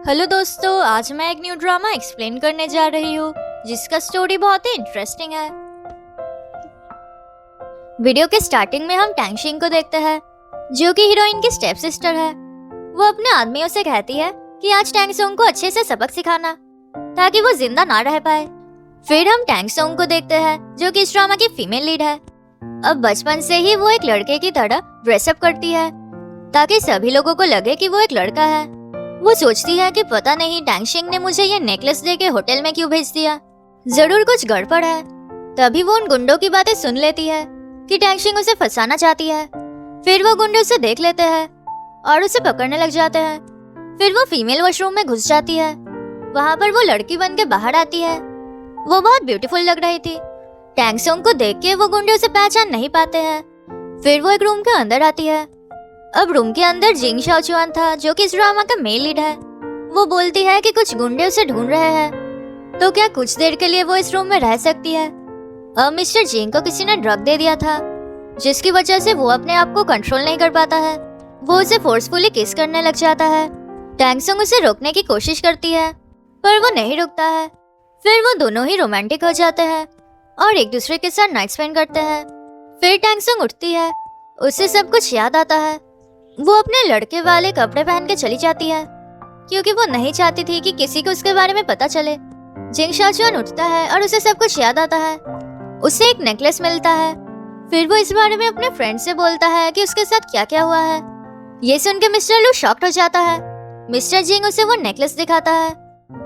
Hello दोस्तों, आज मैं एक न्यू ड्रामा एक्सप्लेन करने जा रही हूँ जिसका स्टोरी बहुत ही इंटरेस्टिंग है। वीडियो के स्टार्टिंग में हम टैंगशिंग को देखते हैं जो कि हीरोइन की स्टेप सिस्टर है। वो अपने आदमियों से कहती है कि आज टैंगसोंग को अच्छे से सबक सिखाना ताकि वो जिंदा ना रह पाए। फिर हम टैंगसोंग को देखते हैं जो कि इस ड्रामा की फीमेल लीड है। अब बचपन से ही वो एक लड़के की तरह ड्रेसअप करती है ताकि सभी लोगों को लगे कि वो एक लड़का है। वो सोचती है कि पता नहीं टैंगशिंग ने मुझे ये नेकलेस दे के होटल में क्यों भेज दिया, जरूर कुछ गड़बड़ है। तभी वो उन गुंडों की बातें सुन लेती है कि टैंगशिंग उसे फंसाना चाहती है। फिर वो गुंडे उसे देख लेते हैं और उसे पकड़ने लग जाते हैं। फिर वो फीमेल वॉशरूम में घुस जाती है। वहाँ पर वो लड़की बन के बाहर आती है। वो बहुत ब्यूटीफुल लग रही थी। टैंगसोंग को देख के वो गुंडे उसे पहचान नहीं पाते हैं। फिर वो एक रूम के अंदर आती है। अब रूम के अंदर जिंग शाओचुआन था जो कि इस ड्रामा का मेन लीड है। वो बोलती है कि कुछ गुंडे उसे ढूंढ रहे हैं, तो क्या कुछ देर के लिए वो इस रूम में रह सकती है। अब मिस्टर जिंग को किसी ने ड्रग दे दिया था जिसकी वजह से वो अपने आप को कंट्रोल नहीं कर पाता है। वो उसे फोर्सफुली किस करने लग जाता है। टैंगसोंग उसे रोकने की कोशिश करती है पर वो नहीं रुकता है। फिर वो दोनों ही रोमांटिक हो जाते हैं और एक दूसरे के साथ नाइट स्पेंड करते हैं। फिर टैंगसोंग उठती है, उसे सब कुछ याद आता है। वो अपने लड़के वाले कपड़े पहन के चली जाती है क्योंकि वो नहीं चाहती थी कि किसी को उसके बारे में पता चले। जिंग शाओचुआन उठता है और उसे सब कुछ याद आता है। उसे एक नेकलेस मिलता है। फिर वो इस बारे में अपने फ्रेंड से बोलता है कि उसके साथ क्या क्या हुआ है। ये सुन के मिस्टर लू शॉक्ड हो जाता है। मिस्टर जिंग उसे वो नेकलेस दिखाता है।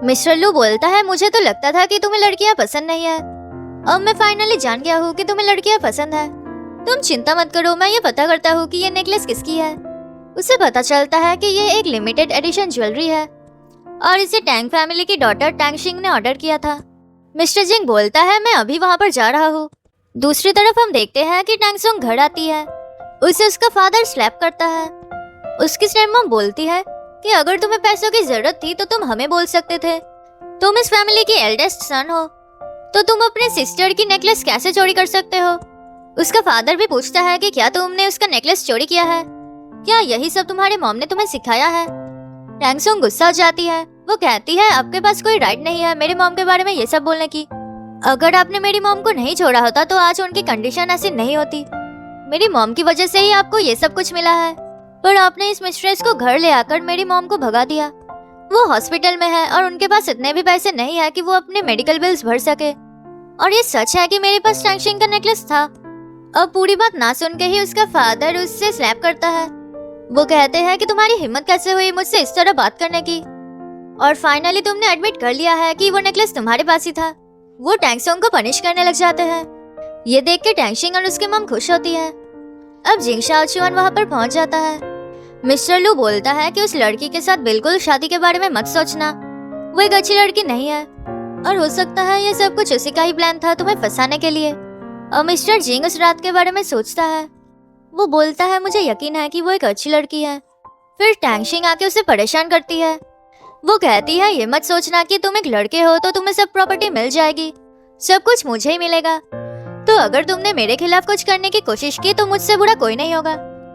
मिस्टर लू बोलता है, मुझे तो लगता था कि तुम्हें लड़कियां पसंद नहीं है। अब मैं फाइनली जान गया हूँ कि तुम्हें लड़कियां पसंद है। तुम चिंता मत करो, मैं ये पता करता हूँ कि ये नेकलेस किसकी है। उसे पता चलता है कि ये एक लिमिटेड एडिशन ज्वेलरी है और इसे टैंग फैमिली की डॉटर टैंगशिंग ने ऑर्डर किया था। मिस्टर जिंग बोलता है, मैं अभी वहाँ पर जा रहा हूँ। दूसरी तरफ हम देखते हैं कि टैंगसोंग घर आती है। उसे उसका फादर स्लैप करता है। उसकी स्टेपमॉम बोलती है कि अगर तुम्हें पैसों की जरूरत थी तो तुम हमें बोल सकते थे। तुम इस फैमिली की एल्डेस्ट सन हो तो तुम अपने सिस्टर की नेकलेस कैसे चोरी कर सकते हो। उसका फादर भी पूछता है कि क्या तुमने उसका नेकलेस चोरी किया है, क्या यही सब तुम्हारे मॉम ने तुम्हें सिखाया है। टैंगसोंग गुस्सा हो जाती है। वो कहती है, आपके पास कोई राइट नहीं है मेरे मॉम के बारे में ये सब बोलने की। अगर आपने मेरी मॉम को नहीं छोड़ा होता तो आज उनकी कंडीशन ऐसी नहीं होती। मेरी मॉम की वजह से ही आपको ये सब कुछ मिला है, पर आपने इस मिस्ट्रेस को घर ले आकर मेरी मॉम को भगा दिया। वो हॉस्पिटल में है और उनके पास इतने भी पैसे नहीं है कि वो अपने मेडिकल बिल्स भर सके। और ये सच है कि मेरे पास टैंगशिंग का नेकलेस था। अब पूरी बात ना सुन के ही उसका फादर उससे स्लैप करता है। वो कहते हैं कि तुम्हारी हिम्मत कैसे हुई मुझसे इस तरह बात करने की, और फाइनली तुमने एडमिट कर लिया है कि वो नेकलेस तुम्हारे पास ही था। वो टैंगसोंग को पनिश करने लग जाते हैं। ये देख के टैंगशिंग और उसकी मॉम खुश होती है। अब जिंग शाओचुआन वहाँ पर पहुँच जाता है। मिस्टर लू बोलता है कि उस लड़की के साथ बिल्कुल शादी के बारे में मत सोचना, वो एक अच्छी लड़की नहीं है और हो सकता है ये सब कुछ उसी का ही प्लान था तुम्हें फंसाने के लिए। और मिस्टर जिंग उस रात के बारे में सोचता है। वो बोलता है, मुझे यकीन है कि वो एक अच्छी लड़की है। फिर टैंगशिंग आके उसे परेशान करती है। वो कहती है, ये मत सोचना कि तुम एक लड़के हो तो तुम्हें सब प्रॉपर्टी मिल जाएगी, सब कुछ मुझे ही मिलेगा। तो अगर तुमने मेरे खिलाफ कुछ करने की कोशिश की तो मुझसे बुरा कोई नहीं होगा।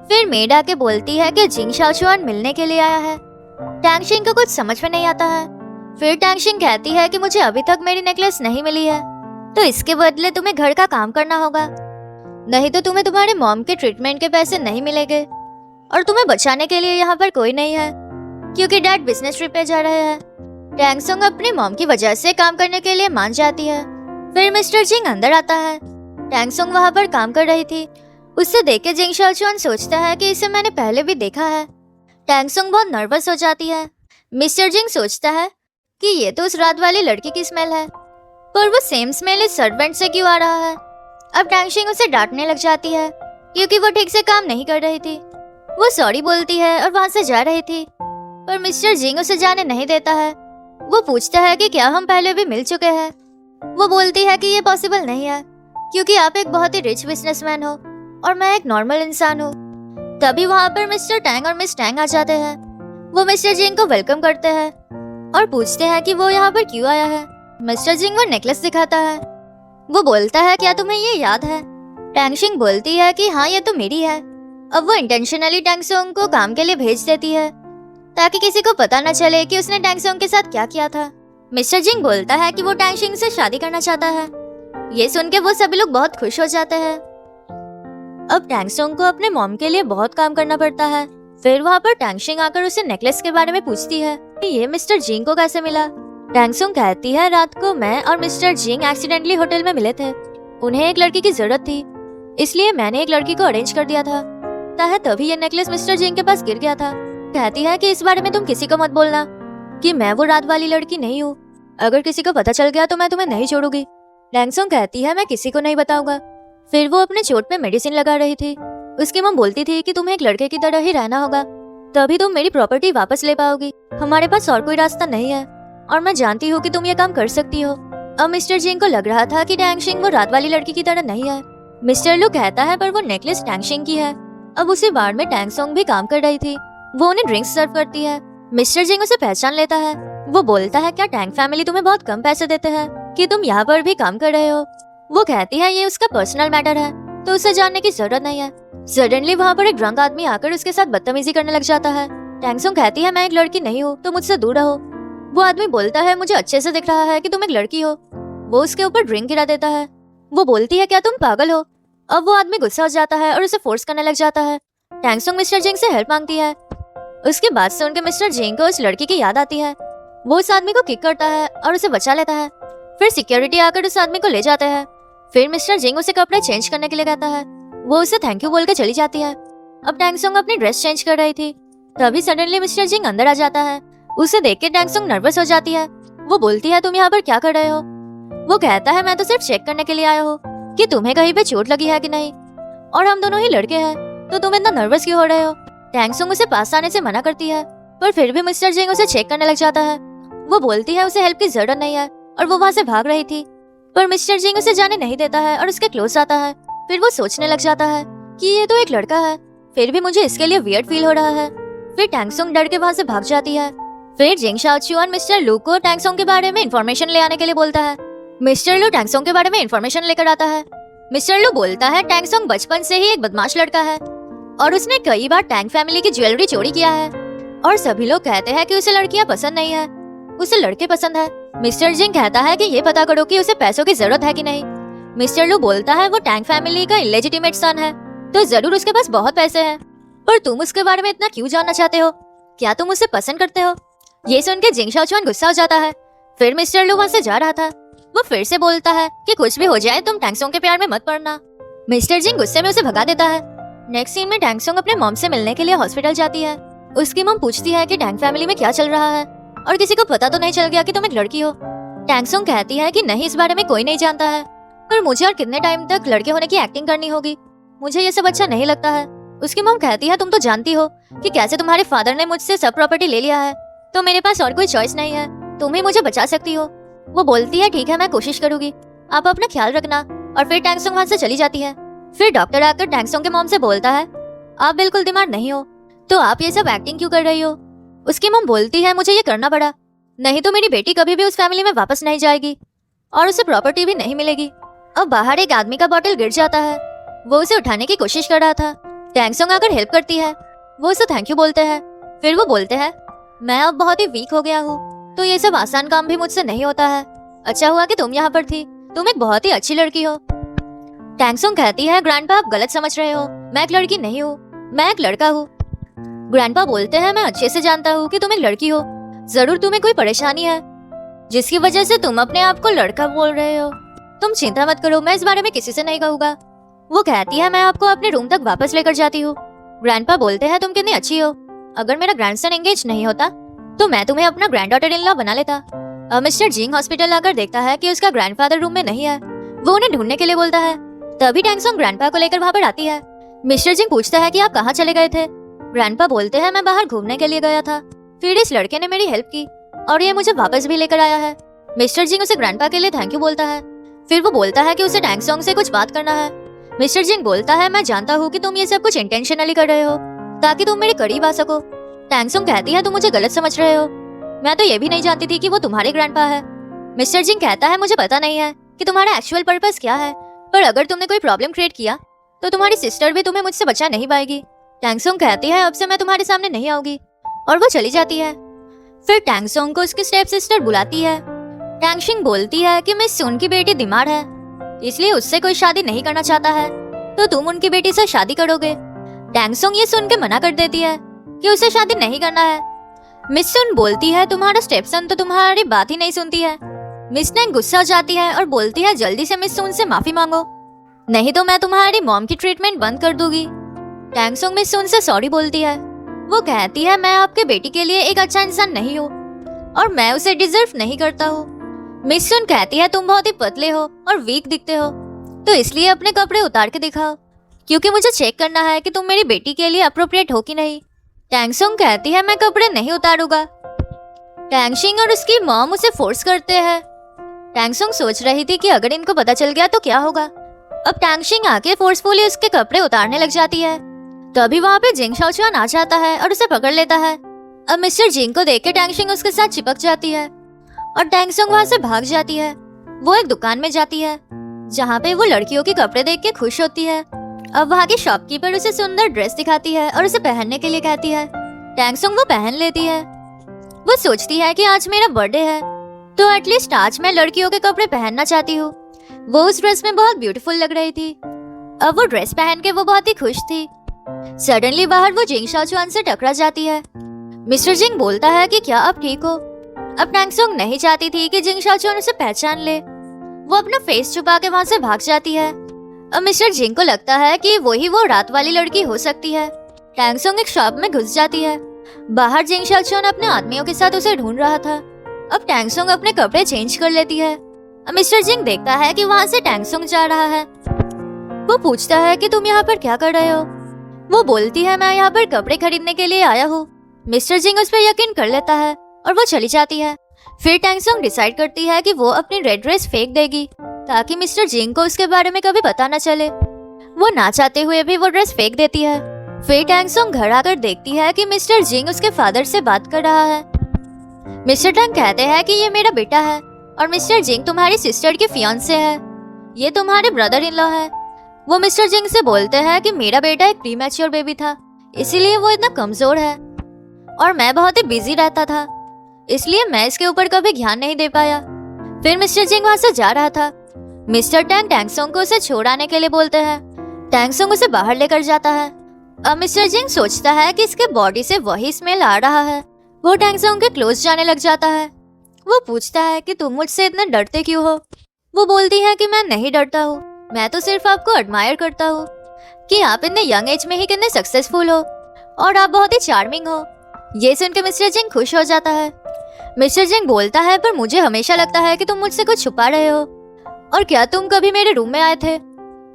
फिर मेड आके बोलती है कि जिंग शाओचुआन मिलने के लिए आया है। टैंगशिंग को कुछ समझ में नहीं आता है। फिर टैंगशिंग कहती है कि मुझे अभी तक मेरी नेकलेस नहीं मिली है, तो इसके बदले तुम्हें घर का काम करना होगा, नहीं तो तुम्हें तुम्हारे मॉम के ट्रीटमेंट के पैसे नहीं मिलेंगे। और तुम्हें बचाने के लिए यहाँ पर कोई नहीं है क्योंकि डैड बिजनेस ट्रिप पे जा रहे हैं। टैंगसोंग अपनी मॉम की वजह से काम करने के लिए मान जाती है। फिर मिस्टर जिंग अंदर आता है। टैंगसोंग वहाँ पर काम कर रही थी। उससे देख के जिंग शाओचुआन सोचता है कि इसे मैंने पहले भी देखा है। टैंगसोंग बहुत नर्वस हो जाती है। मिस्टर जिंग सोचता है कि ये तो उस रात वाली लड़की की स्मेल है, पर वो सेम स्मेल इस सर्वेंट से क्यों आ रहा है। अब टैंगशिंग उसे डांटने लग जाती है क्योंकि वो ठीक से काम नहीं कर रही थी। वो सॉरी बोलती है और वहाँ से जा रही थी, पर मिस्टर जिंग उसे जाने नहीं देता है। वो पूछता है कि क्या हम पहले भी मिल चुके हैं। वो बोलती है कि ये पॉसिबल नहीं है क्योंकि आप एक बहुत ही रिच बिजनेसमैन हो और मैं एक नॉर्मल इंसान हूँ। तभी वहाँ पर मिस्टर टैंग और मिस टैंग आ जाते हैं। वो मिस्टर जिंग को वेलकम करते हैं और पूछते हैं कि वो यहाँ पर क्यों आया है। मिस्टर जिंग वो नेकलेस दिखाता है। वो बोलता है, क्या तुम्हें ये याद है। टैंगशिंग बोलती है कि हाँ, ये तो मेरी है। अब वो इंटेंशनली टैंगसोंग को काम के लिए भेज देती है ताकि किसी को पता न चले कि उसने टैंगसोंग के साथ क्या किया था। मिस्टर जिंग बोलता है कि वो टैंगशिंग से शादी करना चाहता है। ये सुन के वो सभी लोग बहुत खुश हो जाते हैं। अब टैंगसोंग को अपने मॉम के लिए बहुत काम करना पड़ता है। फिर वहाँ पर टैंगशिंग आकर उसे नेकलेस के बारे में पूछती है कि ये मिस्टर जिंग को कैसे मिला। टैंगसोंग कहती है रात को मैं और मिस्टर जिंग एक्सीडेंटली होटल में मिले थे। उन्हें एक लड़की की जरूरत थी, इसलिए मैंने एक लड़की को अरेंज कर दिया था। तभी ये नेकलेस मिस्टर जिंग के पास गिर गया था। कहती है कि इस बारे में तुम किसी को मत बोलना कि मैं वो रात वाली लड़की नहीं हूँ। अगर किसी को पता चल गया तो मैं तुम्हें नहीं छोड़ूंगी। टैंगसोंग कहती है मैं किसी को नहीं बताऊंगा। फिर वो अपने चोट पे मेडिसिन लगा रही थी। उसकी मम बोलती थी कि तुम्हें एक लड़के की तरह ही रहना होगा, तभी तुम मेरी प्रॉपर्टी वापस ले पाओगी। हमारे पास और कोई रास्ता नहीं है और मैं जानती हूँ कि तुम ये काम कर सकती हो। अब मिस्टर जिंग को लग रहा था कि टैंगशिंग वो रात वाली लड़की की तरह नहीं है। मिस्टर लू कहता है पर वो नेकलेस टैंगशिंग की है। अब उसी बार में टैंगसोंग भी काम कर रही थी। वो उन्हें ड्रिंक्स सर्व करती है। मिस्टर जिंग उसे पहचान लेता है। वो बोलता है क्या टैंग फैमिली तुम्हें बहुत कम पैसे देते हैं कि तुम यहाँ पर भी काम कर रहे हो। वो कहती है ये उसका पर्सनल मैटर है तो उसे जानने की जरूरत नहीं है। सडनली वहाँ पर एक ड्रंक आदमी आकर उसके साथ बदतमीजी करने लग जाता है। टैंगसोंग कहती है मैं एक लड़की नहीं हूँ तो मुझसे दूर रहो। वो आदमी बोलता है मुझे अच्छे से दिख रहा है कि तुम एक लड़की हो। वो उसके ऊपर ड्रिंक गिरा देता है। वो बोलती है क्या तुम पागल हो। अब वो आदमी गुस्सा हो जाता है और उसे फोर्स करने लग जाता है। टैंगसोंग मिस्टर जिंग से हेल्प मांगती है। उसके बाद से उनके मिस्टर जिंग को उस लड़की की याद आती है। वो उस आदमी को किक करता है और उसे बचा लेता है। फिर सिक्योरिटी आकर उस आदमी को ले जाते हैं। फिर मिस्टर जिंग उसे कपड़े चेंज करने के लिए कहता है। वो उसे थैंक यू बोल के चली जाती है। अब टैंगसोंग अपनी ड्रेस चेंज कर रही थी, तभी सडनली मिस्टर जिंग अंदर आ जाता है। उसे देख के टैंगसोंग नर्वस हो जाती है। वो बोलती है तुम यहाँ पर क्या कर रहे हो। वो कहता है मैं तो सिर्फ चेक करने के लिए आया हूँ कि तुम्हें कहीं पे चोट लगी है कि नहीं, और हम दोनों ही लड़के हैं तो तुम इतना नर्वस क्यों हो रहे हो। टैंगसोंग उसे पास आने से मना करती है पर फिर भी मिस्टर जिंग उसे चेक करने लग जाता है। वो बोलती है उसे हेल्प की जरूरत नहीं है और वो वहाँ से भाग रही थी, पर मिस्टर जिंग उसे जाने नहीं देता है और उसके क्लोज आता है। फिर वो सोचने लग जाता है कि ये तो एक लड़का है, फिर भी मुझे इसके लिए वियर्ड फील हो रहा है। फिर टैंगसोंग डर के वहाँ से भाग जाती है। फिर जिंग शाओचुआन मिस्टर लू को टैंगसोंग के बारे में इंफॉर्मेशन ले आने के लिए बोलता है। मिस्टर लू टैंगसोंग के बारे में इंफॉर्मेशन लेकर आता है। मिस्टर लू बोलता है टैंगसोंग बचपन से ही एक बदमाश लड़का है और उसने कई बार टैंग फैमिली की ज्वेलरी चोरी किया है, और सभी लोग कहते हैं कि उसे लड़कियां पसंद नहीं है, उसे लड़के पसंद है। मिस्टर जिंग कहता है कि ये पता करो कि उसे पैसों की जरूरत है कि नहीं। मिस्टर लू बोलता है वो टैंग फैमिली का इलेजिटिमेट सन है तो जरूर उसके पास बहुत पैसे हैं, पर तुम उसके बारे में इतना क्यों जानना चाहते हो, क्या तुम उसे पसंद करते हो। ये सुन के जिंग शाओचुआन गुस्सा हो जाता है। फिर मिस्टर लू वहाँ से जा रहा था। वो फिर से बोलता है कि कुछ भी हो जाए तुम टैंगसोंग के प्यार में मत पड़ना। मिस्टर जिंग गुस्से में उसे भगा देता है। नेक्स्ट सीन में टैंगसोंग अपने मॉम से मिलने के लिए हॉस्पिटल जाती है। उसकी मॉम पूछती है कि टैंग फैमिली में क्या चल रहा है और किसी को पता तो नहीं चल गया कि तुम एक लड़की हो। टैंगसोंग कहती है कि नहीं, इस बारे में कोई नहीं जानता है, पर मुझे और कितने टाइम तक लड़के होने की एक्टिंग करनी होगी, मुझे ये सब अच्छा नहीं लगता है। उसकी मॉम कहती है तुम तो जानती हो कि कैसे तुम्हारे फादर ने मुझसे सब प्रॉपर्टी ले लिया है, तो मेरे पास और कोई चॉइस नहीं है, तुम ही मुझे बचा सकती हो। वो बोलती है ठीक है मैं कोशिश करूंगी, आप अपना ख्याल रखना, और फिर टैंगसोंग वहाँ से चली जाती है। फिर डॉक्टर आकर टैंगसोंग के मॉम से बोलता है आप बिल्कुल बीमार नहीं हो तो आप ये सब एक्टिंग क्यों कर रही हो। उसकी मॉम बोलती है मुझे ये करना पड़ा, नहीं तो मेरी बेटी कभी भी उस फैमिली में वापस नहीं जाएगी और उसे प्रॉपर्टी भी नहीं मिलेगी। अब बाहर एक आदमी का बॉटल गिर जाता है। वो उसे उठाने की कोशिश कर रहा था। टैंगसोंग आकर हेल्प करती है। वो उसे थैंक यू बोलते हैं। फिर वो बोलते हैं मैं अब बहुत ही वीक हो गया हूँ तो ये सब आसान काम भी मुझसे नहीं होता है, अच्छा हुआ कि तुम यहाँ पर थी, तुम एक बहुत ही अच्छी लड़की हो। टैंगसोंग कहती है ग्रैंडपा आप गलत समझ रहे हो, मैं एक लड़की नहीं हूँ, मैं एक लड़का हूँ। ग्रैंडपा बोलते हैं मैं अच्छे से जानता हूँ कि तुम एक लड़की हो, जरूर तुम्हें कोई परेशानी है जिसकी वजह से तुम अपने आप को लड़का बोल रहे हो, तुम चिंता मत करो, मैं इस बारे में किसी से नहीं कहूँगा। वो कहती है मैं आपको अपने रूम तक वापस लेकर जाती हूँ। ग्रैंडपा बोलते हैं तुम कितनी अच्छी हो, अगर मेरा ग्रैंडसन एंगेज नहीं होता तो मैं तुम्हें अपना ग्रैंड डॉटर इन लॉ बना लेता। अब मिस्टर जिंग हॉस्पिटल आकर देखता है कि उसका ग्रैंडफादर रूम में नहीं है। वो उन्हें ढूंढने के लिए बोलता है। तभी टैंगसोंग ग्रैंडपा को लेकर वहाँ पर आती है। मिस्टर जिंग पूछता है कि आप कहाँ चले गए थे। ग्रैंडपा बोलते हैं मैं बाहर घूमने के लिए गया था, फिर इस लड़के ने मेरी हेल्प की और ये मुझे वापस भी लेकर आया है। मिस्टर जिंग उसे ग्रैंडपा के लिए थैंक यू बोलता है। फिर वो बोलता है कि उसे टैंगसोंग से कुछ बात करना है। मिस्टर जिंग बोलता है मैं जानता हूँ कि तुम ये सब कुछ इंटेंशनली कर रहे हो ताकि तुम मेरे करीब आ सको। टैंगसोंग कहती है तुम मुझे गलत समझ रहे हो, मैं तो ये भी नहीं जानती थी कि वो तुम्हारे ग्रैंडपा है। मिस्टर जिंग कहता है मुझे पता नहीं है कि तुम्हारा एक्चुअल पर्पस क्या है, पर अगर तुमने कोई प्रॉब्लम क्रिएट किया तो तुम्हारी सिस्टर भी तुम्हें मुझसे बचा नहीं पाएगी। टैंगसोंग कहती है अब से मैं तुम्हारे सामने नहीं आऊंगी, और वो चली जाती है। फिर टैंग सोंग को उसकी स्टेप सिस्टर बुलाती है। टैंगशिंग बोलती है कि मिस सुन की बेटी बीमार है, इसलिए उससे कोई शादी नहीं करना चाहता है, तो तुम उनकी बेटी से शादी करोगे। टैंग सोंग ये सुन के मना कर देती है कि उसे शादी नहीं करना है। मिस सुन बोलती है तुम्हारा स्टेपसन तो तुम्हारी बात ही नहीं सुनती है। मिस टैंग गुस्सा हो जाती है और बोलती है जल्दी से मिस सुन से माफी मांगो, नहीं तो मैं तुम्हारी मॉम की ट्रीटमेंट बंद कर दूंगी। टैंग सोंग मिस सुन से सॉरी बोलती है। वो कहती है मैं आपके बेटी के लिए एक अच्छा इंसान नहीं हूँ और मैं उसे डिजर्व नहीं करता हूँ। मिस सुन कहती है तुम बहुत ही पतले हो और वीक दिखते हो, तो इसलिए अपने कपड़े उतार के दिखाओ, क्योंकि मुझे चेक करना है कि तुम मेरी बेटी के लिए अप्रोप्रिएट हो कि नहीं। टैंग सोंग कहती है मैं कपड़े नहीं उतारूंगा। टैंगशिंग और उसकी मॉम उसे फोर्स करते हैं। टैंग सोंग सोच रही थी कि अगर इनको पता चल गया तो क्या होगा। अब टैंगशिंग आके फोर्सफुली उसके कपड़े उतारने लग जाती है। तभी वहाँ पे जिंग शाओचुआन आ जाता है और उसे पकड़ लेता है। अब मिस्टर जिंग को देख के टैंगशिंग उसके साथ चिपक जाती है और टैंग सोंग वहाँ से भाग जाती है। वो एक दुकान में जाती है जहाँ पे वो लड़कियों के कपड़े देख के खुश होती है। अब वहाँ की शॉपकीपर उसे सुंदर ड्रेस दिखाती है और उसे पहनने के लिए कहती है। टैंग सोंग वो पहन लेती है। वो सोचती है कि आज मेरा बर्थडे है, तो एटलीस्ट आज मैं लड़कियों के कपड़े पहनना चाहती हूँ। वो उस ड्रेस में बहुत ब्यूटीफुल लग रही थी। अब वो ड्रेस पहन के वो बहुत ही खुश थी। सडनली बाहर वो जिंग शाओचुआन से टकरा जाती है। मिस्टर जिंग बोलता है कि क्या आप ठीक हो। अब टैंग सोंग नहीं चाहती थी कि जिंग शाओचुआन उसे पहचान ले। वो अपना फेस छुपा के वहाँ से भाग जाती है। अब मिस्टर जिंग को लगता है कि वही वो रात वाली लड़की हो सकती है। टैंग सोंग एक शॉप में घुस जाती है। बाहर जिंग शाओचुआन अपने आदमियों के साथ उसे ढूंढ रहा था। अब टैंग सोंग अपने कपड़े चेंज कर लेती है। अब मिस्टर जिंग देखता है कि वहाँ से टैंग सोंग जा रहा है। वो पूछता है कि तुम यहाँ पर क्या कर रहे हो। वो बोलती है मैं यहाँ पर कपड़े खरीदने के लिए आया हूँ। मिस्टर जिंग उस पर यकीन कर लेता है और वो चली जाती है। फिर टैंग सोंग डिसाइड करती है कि वो अपनी रेड ड्रेस फेंक देगी ताकि मिस्टर जिंग को उसके बारे में कभी पता न चले। वो ना चाहते हुए भी वो ड्रेस फेंक देती है। फिर टैंग सोंग घर आकर देखती है कि मिस्टर जिंग उसके फादर से बात कर रहा है। मिस्टर टैंग कहते हैं कि ये मेरा बेटा है और मिस्टर जिंग तुम्हारी सिस्टर के फियांसे है, ये तुम्हारे ब्रदर इन लॉ है। वो मिस्टर जिंग से बोलते हैं कि मेरा बेटा एक प्रीमैच्योर बेबी था, इसीलिए वो इतना कमजोर है और मैं बहुत ही बिजी रहता था, इसलिए मैं इसके ऊपर कभी ध्यान नहीं दे पाया। फिर मिस्टर जिंग वहाँ से जा रहा था। मिस्टर टैंग टैंग सोंग को उसे छोड़ाने के लिए बोलते हैं। टैंग सोंग उसे बाहर लेकर जाता है। अब मिस्टर जिंग सोचता है कि इसके बॉडी से वही स्मेल आ रहा है। वो टैंग सोंग के क्लोज जाने लग जाता है। वो पूछता है कि तुम मुझसे इतने डरते क्यों हो। वो बोलती है कि मैं नहीं डरता हूँ, मैं तो सिर्फ आपको एडमायर करता हूँ कि आप इतने यंग एज में ही कितने सक्सेसफुल हो और आप बहुत ही चार्मिंग हो। ये सुनकर मिस्टर जिंग खुश हो जाता है। मिस्टर जिंग बोलता है पर मुझे हमेशा लगता है कि तुम मुझसे कुछ छुपा रहे हो, और क्या तुम कभी मेरे रूम में आए थे।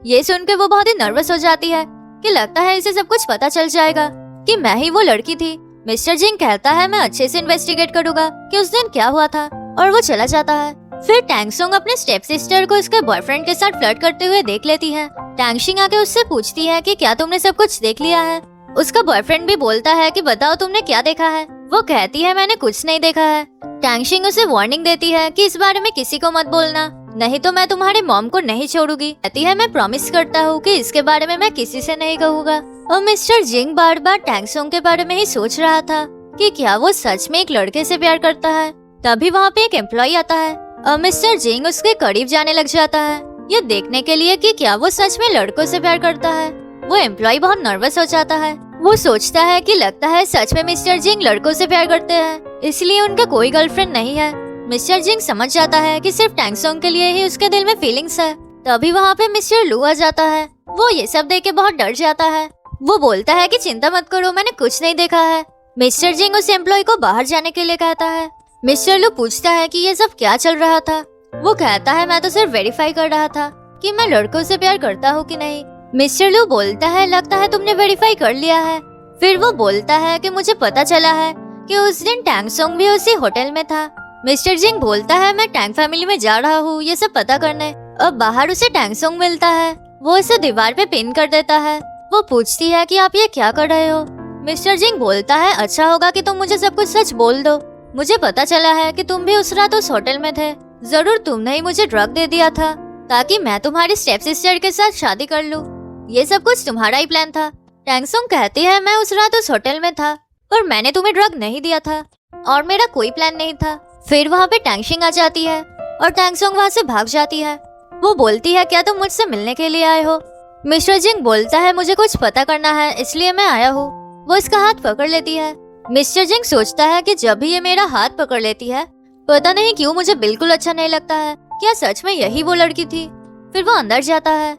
ये सुनकर वो बहुत ही नर्वस हो जाती है कि लगता है इसे सब कुछ पता चल जाएगा कि मैं ही वो लड़की थी। मिस्टर जिंग कहता है मैं अच्छे से इन्वेस्टिगेट करूंगा कि उस दिन क्या हुआ था, और वो चला जाता है। फिर टैंग सोंग अपने स्टेप सिस्टर को उसके बॉयफ्रेंड के साथ फ्लर्ट करते हुए देख लेती है। टैंगशिंग आके उससे पूछती है कि क्या तुमने सब कुछ देख लिया है। उसका बॉयफ्रेंड भी बोलता है कि बताओ तुमने क्या देखा है। वो कहती है मैंने कुछ नहीं देखा है। टैंगशिंग उसे वार्निंग देती है कि इस बारे में किसी को मत बोलना, नहीं तो मैं तुम्हारे मॉम को नहीं छोड़ूंगी। कहती है मैं प्रॉमिस करता हूँ कि इसके बारे में मैं किसी से नहीं कहूँगा। और मिस्टर जिंग बार बार टैंग सोंग के बारे में ही सोच रहा था कि क्या वो सच में एक लड़के से प्यार करता है। तभी वहाँ पे एक एम्प्लॉय आता है और मिस्टर जिंग उसके करीब जाने लग जाता है, ये देखने के लिए कि क्या वो सच में लड़कों से प्यार करता है। वो एम्प्लॉय बहुत नर्वस हो जाता है। वो सोचता है कि लगता है सच में मिस्टर जिंग लड़कों से प्यार करते हैं, इसलिए उनका कोई गर्लफ्रेंड नहीं है। मिस्टर जिंग समझ जाता है कि सिर्फ टैंग सोंग के लिए ही उसके दिल में फीलिंग्स है। तभी वहाँ पे मिस्टर लू आ जाता है। वो ये सब देख के बहुत डर जाता है। वो बोलता है कि चिंता मत करो, मैंने कुछ नहीं देखा है। मिस्टर जिंग उस एम्प्लॉय को बाहर जाने के लिए कहता है। मिस्टर लू पूछता है कि ये सब क्या चल रहा था। वो कहता है मैं तो सिर्फ वेरीफाई कर रहा था कि मैं लड़कों से प्यार करता हूँ कि नहीं। मिस्टर लू बोलता है लगता है तुमने वेरीफाई कर लिया है। फिर वो बोलता है कि मुझे पता चला है कि उस दिन टैंग सोंग भी उसी होटल में था। मिस्टर जिंग बोलता है मैं टैंग फैमिली में जा रहा हूँ ये सब पता करने। अब बाहर उसे टैंग सोंग मिलता है। वो इसे दीवार पे पिन कर देता है। वो पूछती है कि आप ये क्या कर रहे हो। मिस्टर जिंग बोलता है अच्छा होगा कि तुम मुझे सब कुछ सच बोल दो। मुझे पता चला है कि तुम भी उस रात उस होटल में थे। जरूर तुमने ही मुझे ड्रग दे दिया था ताकि मैं तुम्हारी स्टेप सिस्टर के साथ शादी कर लूं। ये सब कुछ तुम्हारा ही प्लान था। टैंग सोंग कहती है मैं उस रात उस होटल में था पर मैंने तुम्हें ड्रग नहीं दिया था और मेरा कोई प्लान नहीं था। फिर वहाँ पे टैंगशिंग आ जाती है और टैंगसोंग वहाँ से भाग जाती है। वो बोलती है क्या तुम मुझसे मिलने के लिए आए हो? मिस्टर जिंग बोलता है मुझे कुछ पता करना है इसलिए मैं आया हूँ। वो इसका हाथ पकड़ लेती है। मिस्टर जिंग सोचता है कि जब भी ये मेरा हाथ पकड़ लेती है पता नहीं क्यों मुझे बिल्कुल अच्छा नहीं लगता है। क्या सच में यही वो लड़की थी? फिर वो अंदर जाता है।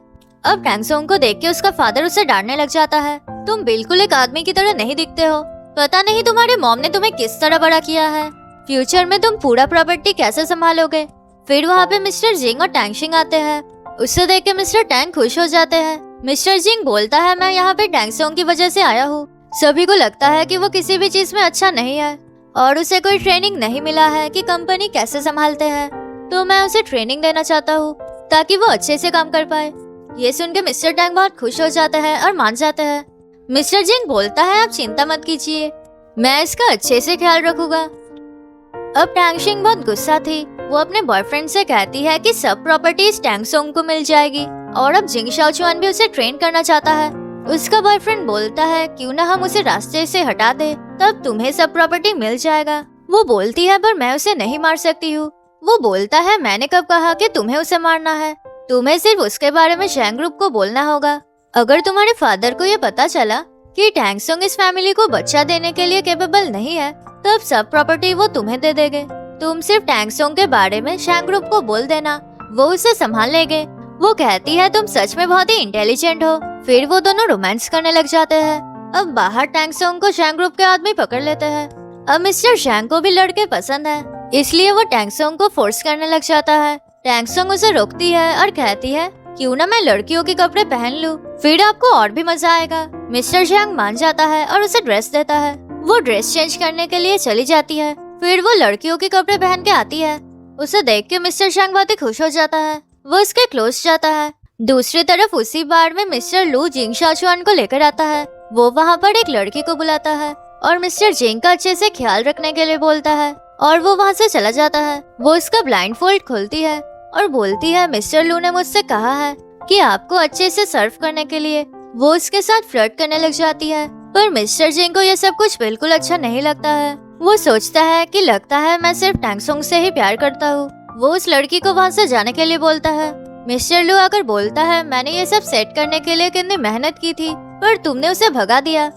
अब टैंगसोंग को देख के उसका फादर उसे डांटने लग जाता है। तुम बिल्कुल एक आदमी की तरह नहीं दिखते हो। पता नहीं तुम्हारे मॉम ने तुम्हें किस तरह बड़ा किया है। फ्यूचर में तुम पूरा प्रॉपर्टी कैसे संभालोगे? फिर वहाँ पे मिस्टर जिंग और टैंगशिंग आते हैं। उसे देख के मिस्टर टैंग खुश हो जाते हैं। मिस्टर जिंग बोलता है मैं यहाँ पे टैंगसोंग की वजह से आया हूँ। सभी को लगता है कि वो किसी भी चीज में अच्छा नहीं है और उसे कोई ट्रेनिंग नहीं मिला है कि कंपनी कैसे संभालते हैं, तो मैं उसे ट्रेनिंग देना चाहता हूँ ताकि वो अच्छे से काम कर पाए। ये सुन के मिस्टर टैंग बहुत खुश हो जाते हैं और मान जाते हैं। मिस्टर जिंग बोलता है आप चिंता मत कीजिए, मैं इसका अच्छे से ख्याल रखूंगा। अब टैंगशिंग बहुत गुस्सा थी। वो अपने बॉयफ्रेंड से कहती है कि सब प्रॉपर्टीज टैंगसोंग को मिल जाएगी और अब जिंग शाओचुआन भी उसे ट्रेन करना चाहता है। उसका बॉयफ्रेंड बोलता है क्यों ना हम उसे रास्ते से हटा दे, तब तुम्हें सब प्रॉपर्टी मिल जाएगा। वो बोलती है पर मैं उसे नहीं मार सकती हूँ। वो बोलता है मैंने कब कहा कि तुम्हें उसे मारना है? तुम्हें सिर्फ उसके बारे में शैंग ग्रुप को बोलना होगा। अगर तुम्हारे फादर को ये पता चला कि टैंगसोंग इस फैमिली को बच्चा देने के लिए कैपेबल नहीं है, तब सब प्रॉपर्टी वो तुम्हें दे देंगे। तुम सिर्फ टैंगसोंग के बारे में शैंग ग्रुप को बोल देना, वो उसे संभाल लेंगे। वो कहती है तुम सच में बहुत ही इंटेलिजेंट हो। फिर वो दोनों रोमांस करने लग जाते हैं। अब बाहर टैंगसोंग को शैंग ग्रुप के आदमी पकड़ लेते हैं। अब मिस्टर शैंग को भी लड़के पसंद है, इसलिए वो टैंगसोंग को फोर्स करने लग जाता है। टैंगसोंग उसे रोकती है और कहती है क्यों ना मैं लड़कियों के कपड़े पहन लूं, फिर आपको और भी मजा आएगा। मिस्टर शैंग मान जाता है और उसे ड्रेस देता है। वो ड्रेस चेंज करने के लिए चली जाती है। फिर वो लड़कियों के कपड़े पहन के आती है। उसे देख के मिस्टर शैंग बहुत ही खुश हो जाता है। वो उसके क्लोज जाता है। दूसरी तरफ उसी बार में मिस्टर लू जिंग शाओचुआन को लेकर आता है। वो वहाँ पर एक लड़की को बुलाता है और मिस्टर जिंग का अच्छे से ख्याल रखने के लिए बोलता है और वो वहाँ से चला जाता है। वो उसका ब्लाइंड फोल्ड खोलती है और बोलती है मिस्टर लू ने मुझसे कहा है कि आपको अच्छे से सर्व करने के लिए। वो उसके साथ फ्लर्ट करने लग जाती है, पर मिस्टर जिंग को ये सब कुछ बिल्कुल अच्छा नहीं लगता है। वो सोचता है कि लगता है मैं सिर्फ टैंगसोंग से ही प्यार करता हूँ। वो उस लड़की को वहाँ से जाने के लिए बोलता है। मिस्टर लू आकर बोलता है मैंने ये सब सेट करने के लिए कितनी मेहनत की थी, पर तुमने उसे भगा दिया।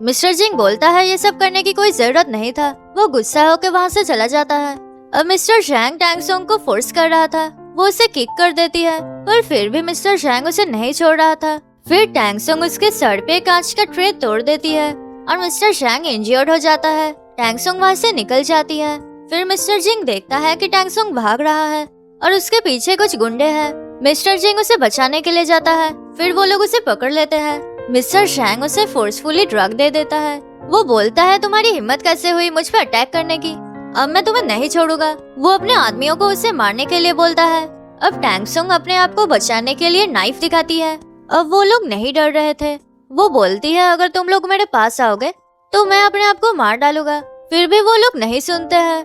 मिस्टर जिंग बोलता है ये सब करने की कोई जरूरत नहीं था। वो गुस्सा होकर वहाँ से चला जाता है। अब मिस्टर शैंग टैंगसोंग को फोर्स कर रहा था। वो उसे किक कर देती है, पर फिर भी मिस्टर शैंग उसे नहीं छोड़ रहा था। फिर टैंगसोंग उसके सर पे कांच का ट्रे तोड़ देती है और मिस्टर शैंग इंजर्ड हो जाता है। टैंगसोंग वहाँ से निकल जाती है। फिर मिस्टर जिंग देखता है कि टैंगसोंग भाग रहा है और उसके पीछे कुछ गुंडे हैं। मिस्टर जिंग उसे बचाने के लिए जाता है। फिर वो लोग उसे पकड़ लेते हैं। मिस्टर शैंग उसे फोर्सफुली ड्रग दे देता है। वो बोलता है तुम्हारी हिम्मत कैसे हुई मुझ पर अटैक करने की, अब मैं तुम्हें नहीं छोड़ूंगा। वो अपने आदमियों को उसे मारने के लिए बोलता है। अब टैंगसोंग अपने आप को बचाने के लिए नाइफ दिखाती है। अब वो लोग नहीं डर रहे थे। वो बोलती है अगर तुम लोग मेरे पास आओगे तो मैं अपने आप को मार डालूंगा। फिर भी वो लोग नहीं सुनते हैं।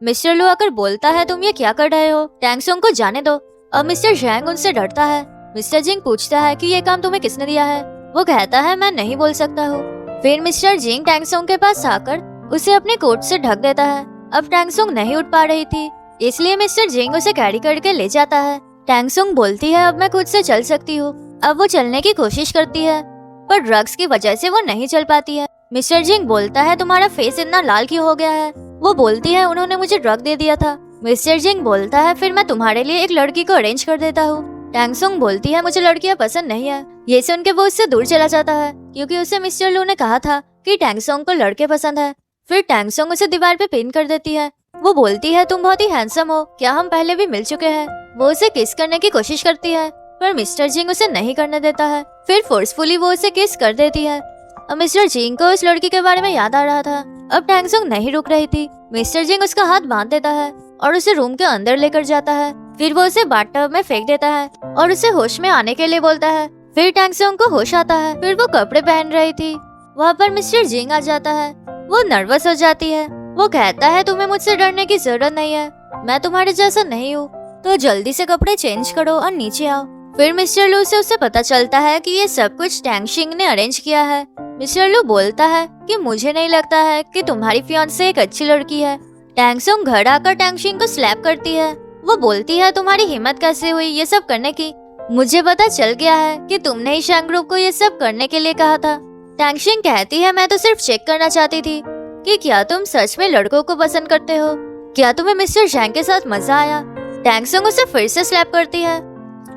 मिस्टर लू आकर बोलता है तुम ये क्या कर रहे हो, टैंगसोंग को जाने दो। अब मिस्टर शैंग उनसे डरता है। मिस्टर जिंग पूछता है कि ये काम तुम्हें किसने दिया है? वो कहता है मैं नहीं बोल सकता हूँ। फिर मिस्टर जिंग टैंगसोंग के पास आकर उसे अपने कोट से ढक देता है। अब टैंगसोंग नहीं उठ पा रही थी, इसलिए मिस्टर जिंग उसे कैरी करके ले जाता है। टैंगसोंग बोलती है अब मैं खुद से चल सकती हूँ। अब वो चलने की कोशिश करती है, पर ड्रग्स की वजह से वो नहीं चल पाती है। मिस्टर जिंग बोलता है तुम्हारा फेस इतना लाल क्यों हो गया है? वो बोलती है उन्होंने मुझे ड्रग दे दिया था। मिस्टर जिंग बोलता है फिर मैं तुम्हारे लिए एक लड़की को अरेंज कर देता हूँ। टैंगसोंग बोलती है मुझे लड़कियां पसंद नहीं है। ये सुन के वो उससे दूर चला जाता है, क्योंकि उसे मिस्टर लू ने कहा था कि टैंगसोंग को लड़के पसंद है। फिर टैंगसोंग उसे दीवार पे पिन कर देती है। वो बोलती है तुम बहुत ही हैंडसम हो, क्या हम पहले भी मिल चुके हैं? वो उसे किस करने की कोशिश करती है, पर मिस्टर जिंग उसे नहीं करने देता है। फिर फोर्सफुली वो उसे किस कर देती है। अब मिस्टर जिंग को उस लड़की के बारे में याद आ रहा था। अब टैंगसोंग नहीं रुक रही थी। मिस्टर जिंग उसका हाथ बांध देता है और उसे रूम के अंदर लेकर जाता है। फिर वो उसे बाथटब में फेंक देता है और उसे होश में आने के लिए बोलता है। फिर टैंगसोंग को होश आता है। फिर वो कपड़े पहन रही थी। वहाँ पर मिस्टर जिंग आ जाता है। वो नर्वस हो जाती है। वो कहता है तुम्हें मुझसे डरने की जरूरत नहीं है, मैं तुम्हारे जैसा नहीं हूँ, तो जल्दी से कपड़े चेंज करो और नीचे आओ। फिर मिस्टर लू से उसे पता चलता है कि ये सब कुछ टैंगशिंग ने अरेंज किया है। मिस्टर लू बोलता है कि मुझे नहीं लगता है कि तुम्हारी फियांसे एक अच्छी लड़की है। टैंग सोंग घर आकर टैंग शिंग को स्लैप करती है। वो बोलती है तुम्हारी हिम्मत कैसे हुई ये सब करने की? मुझे पता चल गया है कि तुमने ही शैंग ग्रुप को ये सब करने के लिए कहा था। टैंग शिंग कहती है मैं तो सिर्फ चेक करना चाहती थी कि क्या तुम सच में लड़कों को पसंद करते हो, क्या तुम्हें मिस्टर शैंग के साथ मजा आया। टैंग सोंग उसे फिर से स्लैप करती है।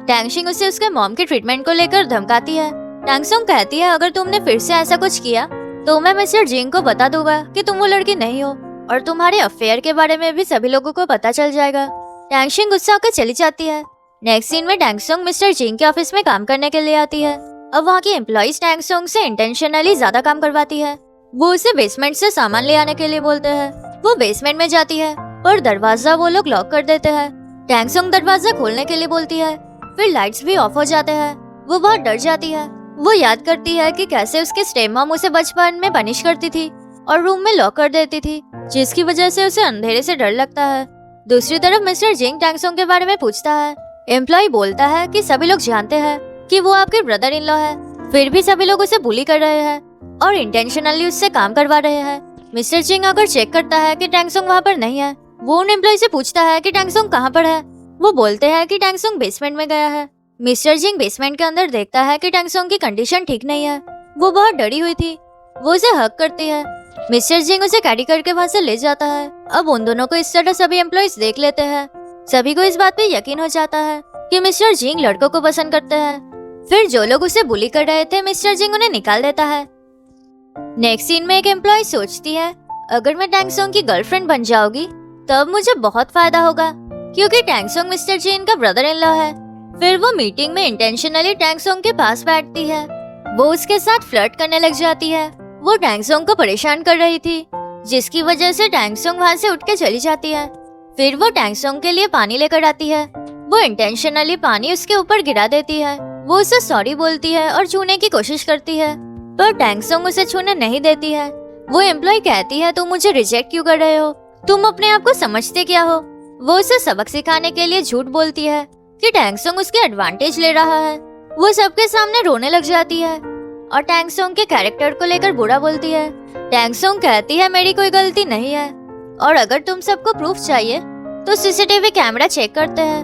टैंग शिंग उसे उसके मॉम के ट्रीटमेंट को लेकर धमकाती है। टैंग सोंग कहती है अगर तुमने फिर से ऐसा कुछ किया तो मैं मिस्टर जिंग को बता दूंगा कि तुम वो लड़की नहीं हो और तुम्हारे अफेयर के बारे में भी सभी लोगों को पता चल जाएगा। टैंग शिंग गुस्सा होकर चली जाती है। नेक्स्ट सीन में टैंग सोंग मिस्टर जिंग के ऑफिस में काम करने के लिए आती है। अब वहाँ की एम्प्लॉइज टैंग सोंग से इंटेंशनली ज्यादा काम करवाती है। वो उसे बेसमेंट से सामान ले आने के लिए बोलते हैं। वो बेसमेंट में जाती है और दरवाजा वो लोग लॉक कर देते हैं। टैंग सोंग दरवाजा खोलने के लिए बोलती है। फिर लाइट्स भी ऑफ हो जाते हैं। वो बहुत डर जाती है। वो याद करती है कि कैसे उसके स्टेप मॉम उसे बचपन में पनिश करती थी और रूम में लॉक कर देती थी, जिसकी वजह से उसे अंधेरे से डर लगता है। दूसरी तरफ मिस्टर जिंग टैंग सोंग के बारे में पूछता है। एम्प्लॉय बोलता है कि सभी लोग जानते हैं कि वो आपके ब्रदर इन लॉ है, फिर भी सभी लोग उसे बुली कर रहे हैं और इंटेंशनली उससे काम करवा रहे हैं। मिस्टर जिंग आकर चेक करता है कि टैंग सोंग वहाँ पर नहीं है। वो उन एम्प्लॉय से पूछता है कि टैंग सोंग कहाँ पर है। वो बोलते हैं कि टैंग सोंग बेसमेंट में गया है। मिस्टर जिंग बेसमेंट के अंदर देखता है कि टैंग सोंग की कंडीशन ठीक नहीं है। वो बहुत डरी हुई थी। वो उसे हक करती है। मिस्टर जिंग उसे कैरी करके वहाँ से ले जाता है। अब उन दोनों को इस तरह सभी एम्प्लॉइज देख लेते हैं। सभी को इस बात पे यकीन हो जाता है कि मिस्टर जिंग लड़कों को पसंद करते हैं। फिर जो लोग उसे बुली कर रहे थे मिस्टर जिंग उन्हें निकाल देता है। नेक्स्ट सीन में एक एम्प्लॉय सोचती है अगर मैं टैंग सोंग की गर्लफ्रेंड बन जाऊंगी तब मुझे बहुत फायदा होगा, क्योंकि टैंग सोंग मिस्टर जिंग का ब्रदर इन लॉ है। फिर वो मीटिंग में इंटेंशनली टैंग सोंग के पास बैठती है। वो उसके साथ फ्लर्ट करने लग जाती है। वो टैंग सोंग को परेशान कर रही थी, जिसकी वजह से टैंग सोंग वहाँ से उठ के चली जाती है। फिर वो टैंग सोंग के लिए पानी लेकर आती है। वो इंटेंशनली पानी उसके ऊपर गिरा देती है। वो उसे सॉरी बोलती है और छूने की कोशिश करती है, पर टैंग सोंग उसे छूने नहीं देती है। वो एम्प्लॉय कहती है तुम मुझे रिजेक्ट क्यों कर रहे हो, तुम अपने आप को समझते क्या हो। वो उसे सबक सिखाने के लिए झूठ बोलती है कि टैंग सोंग उसके एडवांटेज ले रहा है। वो सबके सामने रोने लग जाती है और टैंग सोंग के कैरेक्टर को लेकर बुरा बोलती है। टैंग सोंग कहती है मेरी कोई गलती नहीं है और अगर तुम सबको प्रूफ चाहिए तो सीसीटीवी कैमरा चेक करते हैं।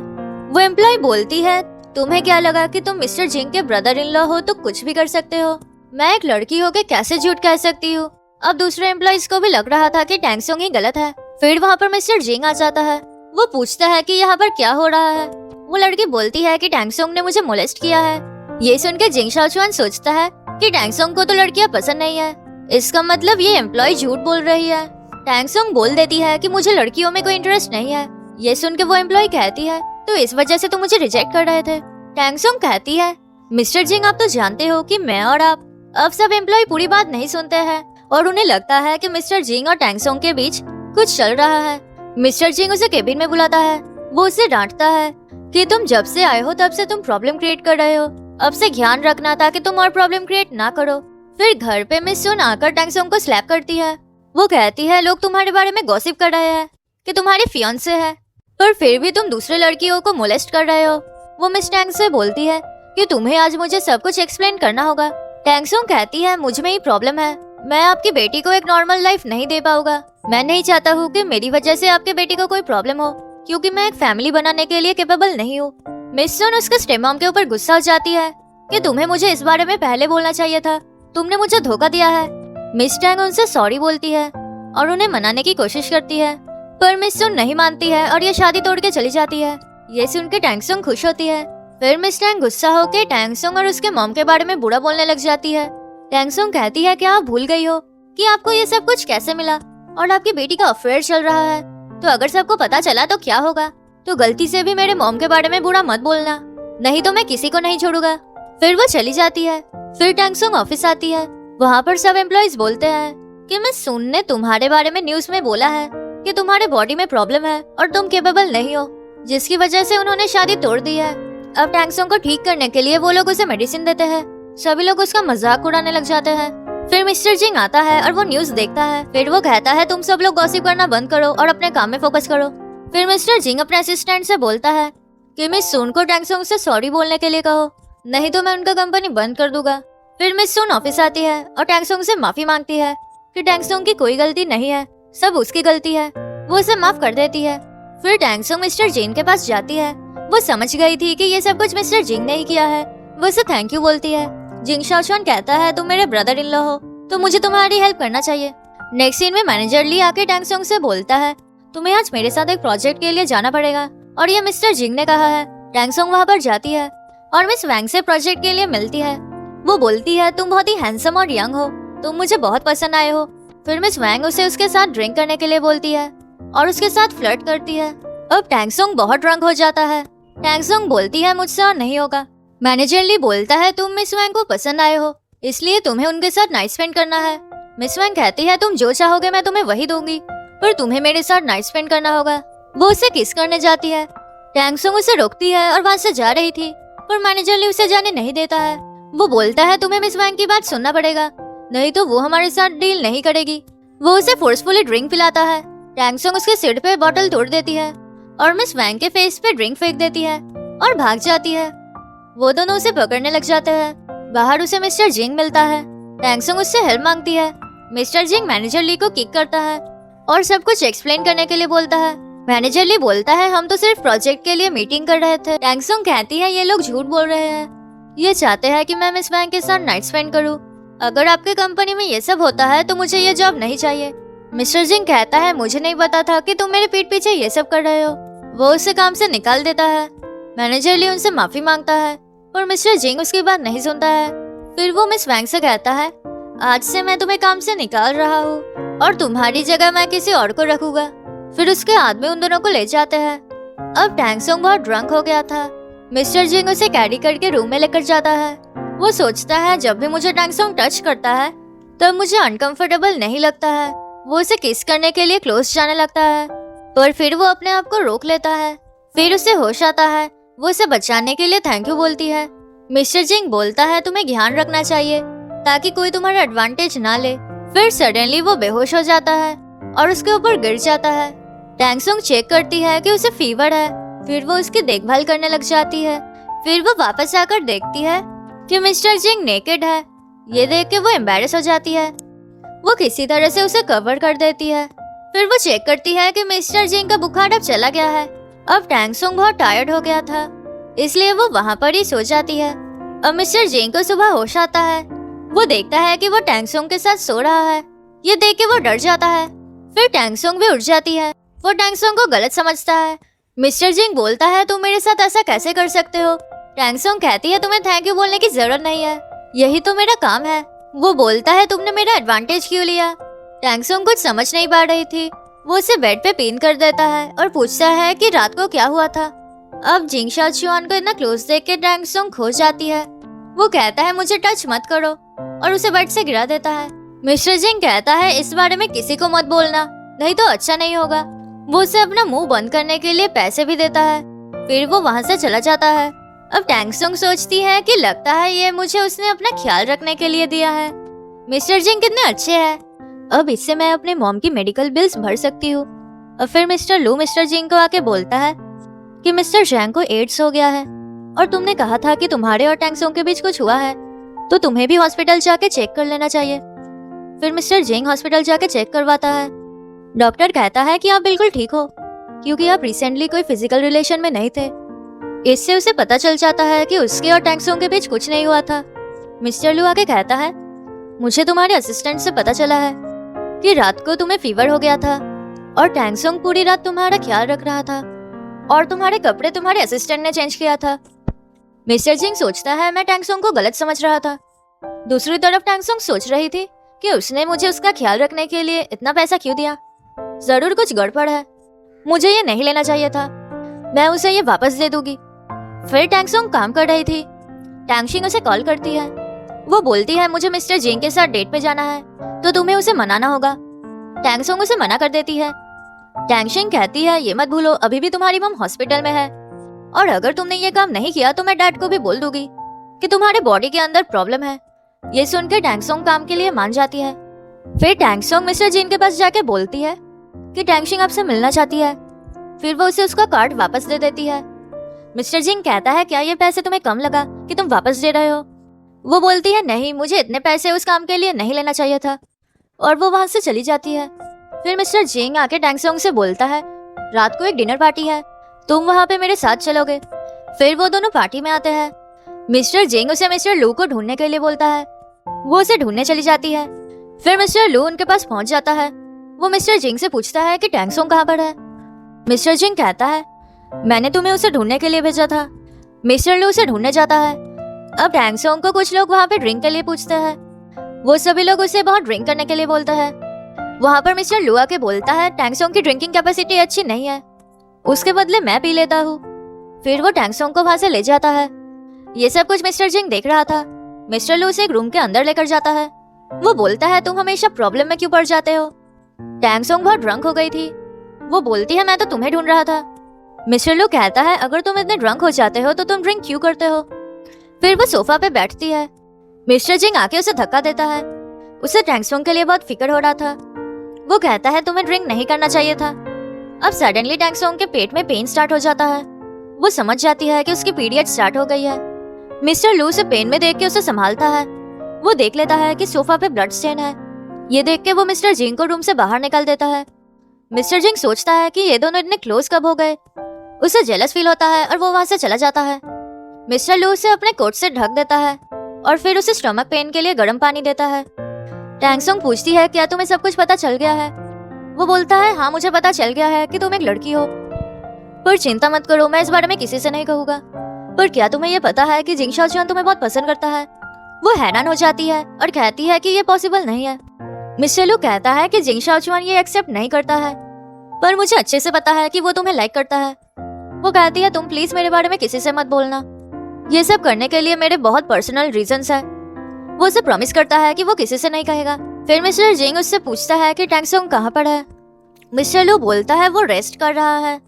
वो एम्प्लॉय बोलती है तुम्हें क्या लगा कि तुम मिस्टर जिंग के ब्रदर इन लॉ हो तो कुछ भी कर सकते हो, मैं एक लड़की होकर कैसे झूठ कह सकती हूँ। अब दूसरे एम्प्लॉइज को भी लग रहा था कि टैंग सोंग ही गलत है। फिर वहाँ पर मिस्टर जिंग आ जाता है। वो पूछता है कि यहाँ पर क्या हो रहा है। वो लड़की बोलती है कि टैंग सोंग ने मुझे मोलेस्ट किया है। ये सुन के जिंग शाओचुआन सोचता है कि टैंग सोंग को तो लड़कियाँ पसंद नहीं है, इसका मतलब ये एम्प्लॉय झूठ बोल रही है। टैंग सोंग बोल देती है कि मुझे लड़कियों में कोई इंटरेस्ट नहीं है। ये सुन के वो एम्प्लॉय कहती है तो इस वजह से तो मुझे रिजेक्ट कर रहे थे। टैंग सोंग कहती है मिस्टर जिंग आप तो जानते हो कि मैं और आप। अब सब एम्प्लॉय पूरी बात नहीं सुनते हैं और उन्हें लगता है कि मिस्टर जिंग और टैंग सोंग के बीच कुछ चल रहा है। मिस्टर जिंग उसे केबिन में बुलाता है। वो उसे डांटता है कि तुम जब से आए हो तब से तुम प्रॉब्लम क्रिएट कर रहे हो, अब से ध्यान रखना था कि तुम और प्रॉब्लम क्रिएट ना करो। फिर घर पे मिस सुन आकर टैंग सोंग को स्लैप करती है। वो कहती है लोग तुम्हारे बारे में गॉसिप कर रहे हैं कि तुम्हारी फियांसे है, पर फिर भी तुम दूसरे लड़कियों को मोलेस्ट कर रहे हो। वो मिस टैंग से बोलती है कि तुम्हें आज मुझे सब कुछ एक्सप्लेन करना होगा। टैंग सोंग कहती है मुझ में ही प्रॉब्लम है, मैं आपकी बेटी को एक नॉर्मल लाइफ नहीं दे पाऊंगा। मैं नहीं चाहता हूँ कि मेरी वजह से आपके बेटी को कोई प्रॉब्लम हो, क्योंकि मैं एक फैमिली बनाने के लिए कैपेबल नहीं हूँ। मिस सुन उसके स्टेपमॉम के ऊपर गुस्सा हो जाती है कि तुम्हें मुझे इस बारे में पहले बोलना चाहिए था, तुमने मुझे धोखा दिया है। मिस टैंग उनसे सॉरी बोलती है और उन्हें मनाने की कोशिश करती है, पर मिस सुन नहीं मानती है और ये शादी तोड़ के चली जाती है। ये सुन के टैंग सोंग खुश होती है। फिर मिस टैंग गुस्सा होकर टैंग सोंग और उसके मॉम के बारे में बुरा बोलने लग जाती है। टैंग सोंग कहती है क्या आप भूल गई हो कि आपको ये सब कुछ कैसे मिला और आपकी बेटी का अफेयर चल रहा है, तो अगर सबको पता चला तो क्या होगा। तो गलती से भी मेरे मॉम के बारे में बुरा मत बोलना, नहीं तो मैं किसी को नहीं छोड़ूंगा। फिर वो चली जाती है। फिर टैंग सोंग ऑफिस आती है। वहाँ पर सब एम्प्लॉइज बोलते हैं कि मिस सुन ने तुम्हारे बारे में न्यूज में बोला है कि तुम्हारे बॉडी में प्रॉब्लम है और तुम केपेबल नहीं हो, जिसकी वजह से उन्होंने शादी तोड़ दी है। अब टैंग सोंग को ठीक करने के लिए वो लोग उसे मेडिसिन देते हैं। सभी लोग उसका मजाक उड़ाने लग जाते हैं। फिर मिस्टर जिंग आता है और वो न्यूज देखता है। फिर वो कहता है तुम सब लोग गॉसिप करना बंद करो और अपने काम में फोकस करो। फिर मिस्टर जिंग अपने असिस्टेंट से बोलता है कि मिस सुन को टैंग सोंग से सॉरी बोलने के लिए कहो, नहीं तो मैं उनका कंपनी बंद कर दूंगा। फिर मिस सुन ऑफिस आती है और टैंगसोंग से माफी मांगती है कि टैंगसोंग की कोई गलती नहीं है, सब उसकी गलती है। वो उसे माफ कर देती है। फिर टैंगसोंग मिस्टर जिंग के पास जाती है। वो समझ गई थी कि ये सब कुछ मिस्टर जिंग ने ही किया है। वो उसे थैंक यू बोलती है। जिंग शाओचुआन कहता है तुम मेरे ब्रदर इन लॉ हो, तो मुझे तुम्हारी हेल्प करना चाहिए। नेक्स्ट सीन में मैनेजर ली आके टैंगसोंग से बोलता है तुम्हें आज मेरे साथ एक प्रोजेक्ट के लिए जाना पड़ेगा और ये मिस्टर जिंग ने कहा है। टैंगसोंग वहाँ पर जाती है और मिस वैंग से प्रोजेक्ट के लिए मिलती है। वो बोलती है तुम बहुत ही हैंडसम और यंग हो, तुम मुझे बहुत पसंद आए हो। फिर मिस वैंग उसे उसके साथ ड्रिंक करने के लिए बोलती है और उसके साथ फ्लर्ट करती है। अब टैंगसोंग बहुत ड्रंक हो जाता है। टैंगसोंग बोलती है मुझसे और नहीं होगा। मैनेजर ली बोलता है तुम मिस वैंग को पसंद आए हो, इसलिए तुम्हें उनके साथ नाइट स्पेंड करना है। मिस वैंग कहती है तुम जो चाहोगे मैं तुम्हें वही दूंगी, पर तुम्हें मेरे साथ नाइट स्पेंड करना होगा। वो उसे किस करने जाती है। टैंगसोंग उसे रोकती है और वहाँ से जा रही थी, पर मैनेजर ली उसे जाने नहीं देता है। वो बोलता है तुम्हें मिस वैंग की बात सुनना पड़ेगा, नहीं तो वो हमारे साथ डील नहीं करेगी। वो उसे फोर्सफुली ड्रिंक पिलाता है। टैंगसोंग उसके सिर पे बॉटल तोड़ देती है और मिस वैंग के फेस पे ड्रिंक फेंक देती है और भाग जाती है। वो दोनों उसे पकड़ने लग जाते हैं। बाहर उसे मिस्टर जिंग मिलता है। टैंगसोंग उससे हेल्प मांगती है। मिस्टर जिंग मैनेजर ली को किक करता है और सब कुछ एक्सप्लेन करने के लिए बोलता है। मैनेजर ली बोलता है हम तो सिर्फ प्रोजेक्ट के लिए मीटिंग कर रहे थे। टैंगसोंग कहती है ये लोग झूठ बोल रहे हैं, ये चाहते हैं कि मैं मिस वैंग के साथ नाइट स्पेंड करूं। अगर आपके कंपनी में ये सब होता है तो मुझे ये जॉब नहीं चाहिए। मिस्टर जिंग कहता है मुझे नहीं पता था कि तुम मेरे पीठ पीछे ये सब कर रहे हो। वो उसे काम से निकाल देता है। मैनेजर ली उनसे माफी मांगता है पर मिस्टर जिंग उसकी बात नहीं सुनता है। फिर वो मिस वैंग से कहता है आज से मैं तुम्हें काम से निकाल रहा हूँ और तुम्हारी जगह मैं किसी और को रखूंगा। फिर उसके आदमी उन दोनों को ले जाते हैं। अब टैंगसोंग बहुत ड्रंक हो गया था। मिस्टर जिंग उसे कैरी करके रूम में लेकर जाता है। वो सोचता है जब भी मुझे टैंगसोंग टच करता है तब मुझे अनकंफर्टेबल नहीं लगता है। वो उसे किस करने के लिए क्लोज जाने लगता है, पर फिर वो अपने आप को रोक लेता है। फिर उसे होश आता है। वो उसे बचाने के लिए थैंक यू बोलती है। मिस्टर जिंग बोलता है तुम्हें ध्यान रखना चाहिए ताकि कोई तुम्हारा एडवांटेज ना ले। फिर सडनली वो बेहोश हो जाता है और उसके ऊपर गिर जाता है। टैंगसोंग चेक करती है कि उसे फीवर है। फिर वो उसकी देखभाल करने लग जाती है। फिर वो वापस आकर देखती है कि मिस्टर जिंग नेकेड है। ये देख के वो एम्बैरेस हो जाती है। वो किसी तरह से उसे कवर कर देती है। फिर वो चेक करती है कि मिस्टर जिंग का बुखार अब चला गया है। अब टैंगसोंग बहुत टायर्ड हो गया था, इसलिए वो वहाँ पर ही सो जाती है। अब मिस्टर जिंग को सुबह होश आता है। वो देखता है कि वो टैंगसोंग के साथ सो रहा है। ये देख के वो डर जाता है। फिर टैंगसोंग भी उठ जाती है। वो टैंगसोंग को गलत समझता है। मिस्टर जिंग बोलता है तुम मेरे साथ ऐसा कैसे कर सकते हो। टैंगसोंग कहती है तुम्हें थैंक यू बोलने की जरूरत नहीं है, यही तो मेरा काम है। वो बोलता है तुमने मेरा एडवांटेज क्यों लिया। टैंगसोंग कुछ समझ नहीं पा रही थी। वो उसे बेड पे पिन कर देता है और पूछता है कि रात को क्या हुआ था। अब जिंग शाओचुआन को इतना क्लोज देख के टैंगसोंग खो जाती है। वो कहता है मुझे टच मत करो और उसे बेड से गिरा देता है। मिस्टर जिंग कहता है इस बारे में किसी को मत बोलना, नहीं तो अच्छा नहीं होगा। वो उसे अपना मुंह बंद करने के लिए पैसे भी देता है। फिर वो वहाँ से चला जाता है। अब टैंगसोंग सोचती है कि लगता है ये मुझे उसने अपना ख्याल रखने के लिए दिया है। मिस्टर जिंग कितने अच्छे हैं, अब इससे मैं अपने मॉम की मेडिकल बिल्स भर सकती हूँ। और फिर मिस्टर लू मिस्टर जिंग को आके बोलता है कि मिस्टर जैंग को एड्स हो गया है और तुमने कहा था कि तुम्हारे और टैंगसोंग के बीच कुछ हुआ है, तो तुम्हें भी हॉस्पिटल जाके चेक कर लेना चाहिए। फिर मिस्टर जिंग हॉस्पिटल जाके चेक करवाता है। डॉक्टर कहता है कि आप बिल्कुल ठीक हो क्योंकि आप रिसेंटली कोई फिजिकल रिलेशन में नहीं थे। इससे उसे पता चल जाता है कि उसके और टैंगसोंग के बीच कुछ नहीं हुआ था। मिस्टर लू आके कहता है मुझे तुम्हारे असिस्टेंट से पता चला है कि रात को तुम्हें फीवर हो गया था और टैंगसोंग पूरी रात तुम्हारा ख्याल रख रहा था और तुम्हारे कपड़े तुम्हारे असिस्टेंट ने चेंज किया था। मिस्टर जिंग सोचता है मैं टैंगसोंग को गलत समझ रहा था। दूसरी तरफ टैंगसोंग सोच रही थी कि उसने मुझे उसका ख्याल रखने के लिए इतना पैसा क्यों दिया, जरूर कुछ गड़बड़ है, मुझे ये नहीं लेना चाहिए था, मैं उसे ये वापस दे दूंगी। फिर टैंगसोंग काम कर रही थी। टैंगशिंग उसे कॉल करती है। वो बोलती है मुझे मिस्टर जिंग के साथ डेट पे जाना है तो तुम्हें उसे मनाना होगा। टैंगसोंग उसे मना कर देती है। टैंगशिंग कहती है ये मत भूलो अभी भी तुम्हारी मम हॉस्पिटल में है और अगर तुमने ये काम नहीं किया तो मैं डैड को भी बोल दूंगी कि तुम्हारे बॉडी के अंदर प्रॉब्लम है। ये सुनकर टैंगसोंग काम के लिए मान जाती है। फिर टैंगसोंग मिस्टर जिंग के पास जाके बोलती है कि टैंगशिंग आपसे मिलना चाहती है। फिर वो उसे उसका कार्ड वापस दे देती है। मिस्टर जिंग कहता है क्या ये पैसे तुम्हें कम लगा कि तुम वापस दे रहे हो। वो बोलती है नहीं, मुझे इतने पैसे उस काम के लिए नहीं लेना चाहिए था, और वो वहां से चली जाती है। फिर मिस्टर जिंग आके टैंगसोंग से बोलता है रात को एक डिनर पार्टी है, तुम वहां पे मेरे साथ चलोगे। फिर वो दोनों पार्टी में आते हैं। मिस्टर जिंग उसे मिस्टर लू को ढूंढने के लिए बोलता है। वो उसे ढूंढने चली जाती है। फिर मिस्टर लू उनके पास पहुंच जाता है। वो मिस्टर जिंग से पूछता है कि टैंगसोंग कहाँ पर है। मिस्टर जिंग कहता है मैंने तुम्हें उसे ढूंढने के लिए भेजा था। मिस्टर लू उसे ढूंढने जाता है। अब टैंगसोंग को कुछ लोग वहाँ पे ड्रिंक के लिए पूछते हैं। वो सभी लोग उसे बहुत ड्रिंक करने के लिए बोलता है। वहाँ पर मिस्टर लू आके बोलता है टैंगसोंग की ड्रिंकिंग कैपेसिटी अच्छी नहीं है, उसके बदले मैं पी लेता हूँ। फिर वो टैंगसोंग को वहाँ से ले जाता है। ये सब कुछ मिस्टर जिंग देख रहा था। मिस्टर लू उसे एक रूम के अंदर लेकर जाता है। वो बोलता है तुम हमेशा प्रॉब्लम में क्यों पड़ जाते हो। टैंगसोंग बहुत ड्रंक हो गई थी। वो बोलती है मैं तो तुम्हें ढूंढ रहा था। मिस्टर लू कहता है अगर तुम इतने ड्रंक हो जाते हो तो तुम ड्रिंक क्यों करते हो। फिर वो सोफा पे बैठती है। मिस्टर जिंग आके उसे धक्का देता है। उसे टैंगसोंग के लिए बहुत फिक्र हो रहा था। वो कहता है तुम्हें ड्रिंक नहीं करना चाहिए था। अब सडनली टैंगसोंग के पेट में पेन स्टार्ट हो जाता है। वो समझ जाती है कि उसकी पीरियड स्टार्ट हो गई है। मिस्टर लू उसे पेन में देख के उसे संभालता है। वो देख लेता है कि सोफा पे ब्लड स्टेन है। ये देख के वो मिस्टर जिंग को रूम से बाहर निकाल देता है। मिस्टर जिंग सोचता है कि ये दोनों इतने क्लोज कब हो गए। उसे जेलस फील होता है और वो वहां से चला जाता है। मिस्टर लू उसे अपने कोट से ढक देता है और फिर उसे स्टमक पेन के लिए गर्म पानी देता है। टैंगसोंग पूछती है क्या तुम्हें सब कुछ पता चल गया है। वो बोलता है हाँ मुझे पता चल गया है कि तुम एक लड़की हो, पर चिंता मत करो मैं इस बारे में किसी से नहीं कहूँगा। पर क्या तुम्हें ये पता है कि जिंग शाओचुआन तुम्हें बहुत पसंद करता है। वो हैरान हो जाती है और कहती है कि ये पॉसिबल नहीं है। मिस्टर लू कहता है कि जिंग शाओचुआन ये एक्सेप्ट नहीं करता है, पर मुझे अच्छे से पता है कि वो तुम्हें लाइक करता है। वो कहती है तुम प्लीज मेरे बारे में किसी से मत बोलना, ये सब करने के लिए मेरे बहुत पर्सनल रीजंस है। वो उसे प्रॉमिस करता है कि वो किसी से नहीं कहेगा। फिर मिस्टर जिंग उससे पूछता है कि टैंगसोंग कहाँ पर है। मिस्टर लू बोलता है वो रेस्ट कर रहा है।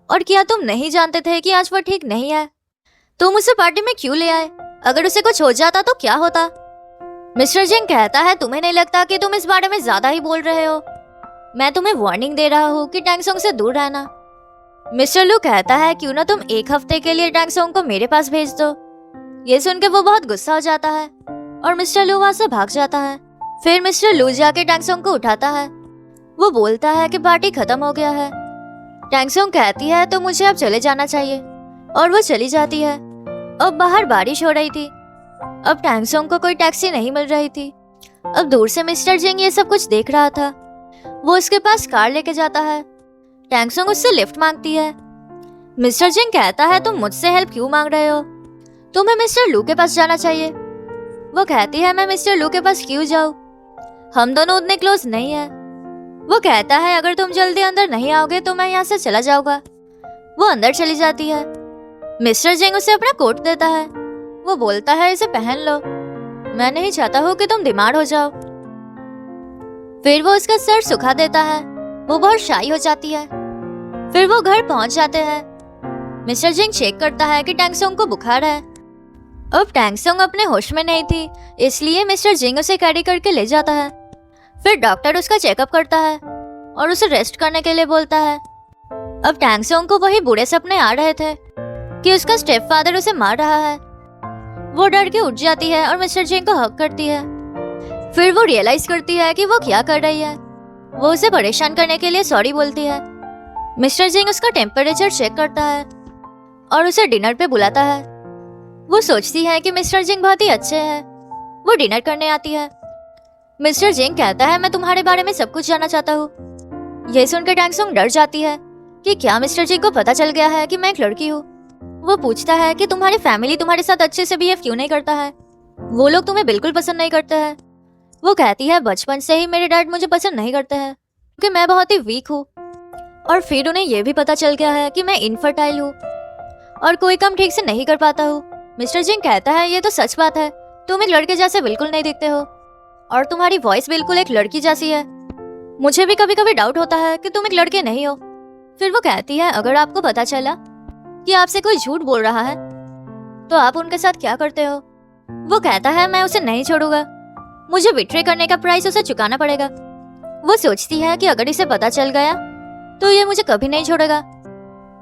और क्या तुम नहीं जानते थे कि आज वो ठीक नहीं है? तुम उसे पार्टी में क्यों ले आए? अगर उसे कुछ हो जाता तो क्या होता? मिस्टर जिंग कहता है तुम्हें नहीं लगता कि तुम इस बारे में ज्यादा ही बोल रहे हो? मैं तुम्हें वार्निंग दे रहा हूँ कि टैंगसोंग से दूर रहना। मिस्टर लू कहता है क्यों ना तुम एक हफ्ते के लिए टैंगसोंग को मेरे पास भेज दो। ये सुन के वो बहुत गुस्सा हो जाता है और मिस्टर लू वहां से भाग जाता है। फिर मिस्टर लू जाके टैंगसोंग को उठाता है। वो बोलता है कि पार्टी खत्म हो गया है। टैंगसोंग कहती है तो मुझे अब चले जाना चाहिए, और वो चली जाती है। अब बाहर बारिश हो रही थी। अब टैंगसोंग को कोई टैक्सी नहीं मिल रही थी। अब दूर से मिस्टर जिंग ये सब कुछ देख रहा था। वो उसके पास कार लेके जाता है। टैंगसोंग उससे लिफ्ट मांगती है। मिस्टर जिंग कहता है तुम मुझसे हेल्प क्यों मांग रहे हो, तुम्हें मिस्टर लू के पास जाना चाहिए। वो कहती है मैं मिस्टर लू के पास क्यों जाऊं, हम दोनों उतने क्लोज नहीं है। वो कहता है अगर तुम जल्दी अंदर नहीं आओगे तो मैं यहाँ से चला जाऊंगा। वो अंदर चली जाती है। मिस्टर जिंग उसे अपना कोट देता है। वो बोलता है इसे पहन लो, मैं नहीं चाहता हूँ कि तुम बीमार हो जाओ। फिर वो उसका सर सुखा देता है। वो बहुत शाई हो जाती है। फिर वो घर पहुंच जाते हैं। मिस्टर जिंग चेक करता है कि टैंगसोंग को बुखार है। अब टैंगसोंग अपने होश में नहीं थी, इसलिए मिस्टर जिंग उसे कैरी करके ले जाता है। फिर डॉक्टर उसका चेकअप करता है और उसे रेस्ट करने के लिए बोलता है। अब टैंगसोंग को वही बुरे सपने आ रहे थे कि उसका स्टेप फादर उसे मार रहा है। वो डर के उठ जाती है और मिस्टर जिंग को हक करती है। फिर वो रियलाइज करती है कि वो क्या कर रही है। वो उसे परेशान करने के लिए सॉरी बोलती है। मिस्टर जिंग उसका टेम्परेचर चेक करता है और उसे डिनर पे बुलाता है। वो सोचती है कि मिस्टर जिंग बहुत ही अच्छे हैं। वो डिनर करने आती है। मिस्टर जिंग कहता है मैं तुम्हारे बारे में सब कुछ जानना चाहता हूँ। यह सुनकर टैंगसोंग डर जाती है कि क्या मिस्टर जिंग को पता चल गया है कि मैं एक लड़की हूँ। वो पूछता है कि तुम्हारी फैमिली तुम्हारे साथ अच्छे से बिहेव क्यों नहीं करता है, वो लोग तुम्हें बिल्कुल पसंद नहीं करते हैं। वो कहती है बचपन से ही मेरे डैड मुझे पसंद नहीं करते हैं क्योंकि मैं बहुत ही वीक हूँ, और फिर उन्हें यह भी पता चल गया है कि मैं इनफर्टाइल हूँ और कोई काम ठीक से नहीं कर पाता हूँ। मिस्टर जिंग कहता है ये तो सच बात है, तुम एक लड़के जैसे बिल्कुल नहीं दिखते हो और तुम्हारी वॉइस बिल्कुल एक लड़की जैसी है। मुझे भी कभी कभी डाउट होता है कि तुम एक लड़के नहीं हो। फिर वो कहती है अगर आपको पता चला कि आपसे कोई झूठ बोल रहा है तो आप उनके साथ क्या करते हो? वो कहता है मैं उसे नहीं छोड़ूंगा, मुझे बिट्रे करने का प्राइस उसे चुकाना पड़ेगा। वो सोचती है कि अगर इसे पता चल गया तो ये मुझे कभी नहीं छोड़ेगा।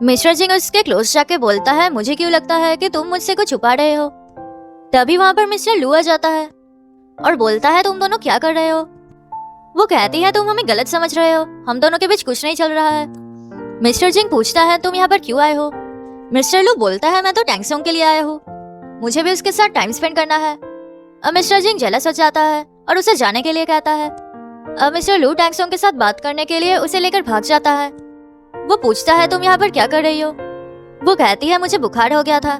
मिस्टर जिंग उसके क्लोज जाके बोलता है मुझे क्यों लगता है कि तुम मुझसे कुछ छुपा रहे हो। तभी वहां पर मिस्टर लू आ जाता है और बोलता है तुम दोनों क्या कर रहे हो। वो कहती है तुम हमें गलत समझ रहे हो, हम दोनों के बीच कुछ नहीं चल रहा है। मिस्टर जिंग पूछता है तुम यहाँ पर क्यों आए हो। मिस्टर लू बोलता है मैं तो टैंगसोंग के लिए आया हूँ, मुझे भी उसके साथ टाइम स्पेंड करना है। अब मिस्टर जिंग जेलस हो जाता है और उसे जाने के लिए कहता है। अब मिस्टर लू टैंगसोंग के साथ बात करने के लिए उसे लेकर भाग जाता है। वो पूछता है तुम यहाँ पर क्या कर रही हो। वो कहती है मुझे बुखार हो गया था,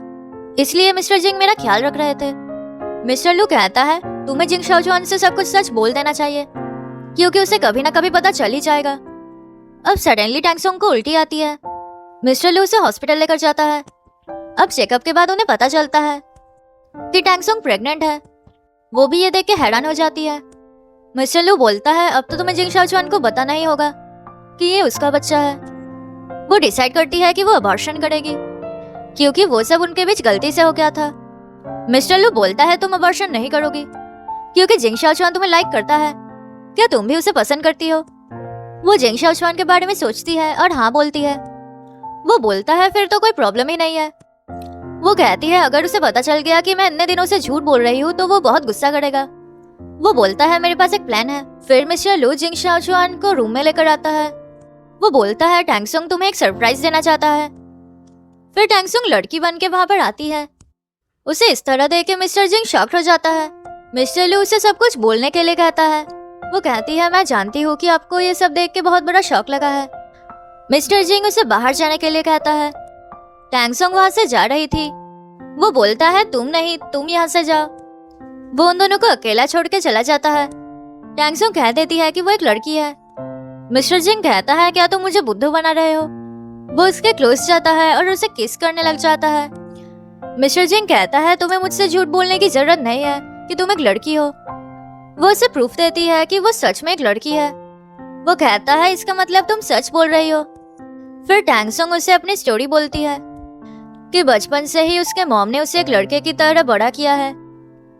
इसलिए मिस्टर जिंग मेरा ख्याल रख रहे थे। मिस्टर लू कहता है तुम्हें जिंग शाओजुआन से सब कुछ सच बोल देना चाहिए, क्योंकि उसे कभी ना कभी पता चल ही जाएगा। अब सडनली टैंगसोंग को उल्टी आती है। मिस्टर लू उसे हॉस्पिटल लेकर जाता है। अब चेकअप के बाद उन्हें पता चलता है कि टैंगसोंग प्रेग्नेंट है। वो भी ये देख के हैरान हो जाती है। मिस्टर लू बोलता है अब तो तुम्हें जिंग शाओजुआन को बताना ही होगा कि ये उसका बच्चा है। वो डिसाइड करती है कि वो अबॉर्शन करेगी, क्योंकि वो सब उनके बीच गलती से हो गया था। मिस्टर लू बोलता है तुम अबॉर्शन नहीं करोगी, क्योंकि जिंग शाओजुआन तुम्हें लाइक करता है। क्या तुम भी उसे पसंद करती हो। वो जिंग शाओजुआन के बारे में सोचती है और हाँ बोलती है। वो बोलता है फिर तो कोई प्रॉब्लम ही नहीं है। वो कहती है अगर उसे पता चल गया कि मैं इतने दिनों से झूठ बोल रही हूँ तो वो बहुत गुस्सा करेगा। वो बोलता है मेरे पास एक प्लान है। फिर मिस्टर लू जिंग शाओजुआन को रूम में लेकर आता है। वो बोलता है टैंगसोंग तुम्हें एक सरप्राइज देना चाहता है। फिर टैंगसोंग लड़की बन के वहां पर आती है। उसे इस तरह देख के मिस्टर जिंग शॉक हो जाता है। मिस्टर लू उसे सब कुछ बोलने के लिए कहता है। वो कहती है मैं जानती हूँ कि आपको ये सब देख के बहुत बड़ा शौक लगा है। मिस्टर जिंग उसे बाहर जाने के लिए कहता है। टैंगसोंग वहां से जा रही थी। वो बोलता है तुम नहीं, तुम यहाँ से जाओ। वो उन दोनों को अकेला छोड़ के चला जाता है। टैंगसोंग कह देती है कि वो एक लड़की है। मिस्टर जिंग कहता है क्या तुम मुझे बुद्धू बना रहे हो। वो उसके क्लोज जाता है और उसे किस करने लग जाता है। मिस्टर जिंग कहता है तुम्हें मुझसे झूठ बोलने की जरूरत नहीं है कि तुम एक लड़की हो। वो उसे प्रूफ देती है कि वो सच में एक लड़की है। वो कहता है इसका मतलब तुम सच बोल रही हो। फिर टैंगसोंग उसे अपनी स्टोरी बोलती है कि बचपन से ही उसके मॉम ने उसे एक लड़के की तरह बड़ा किया है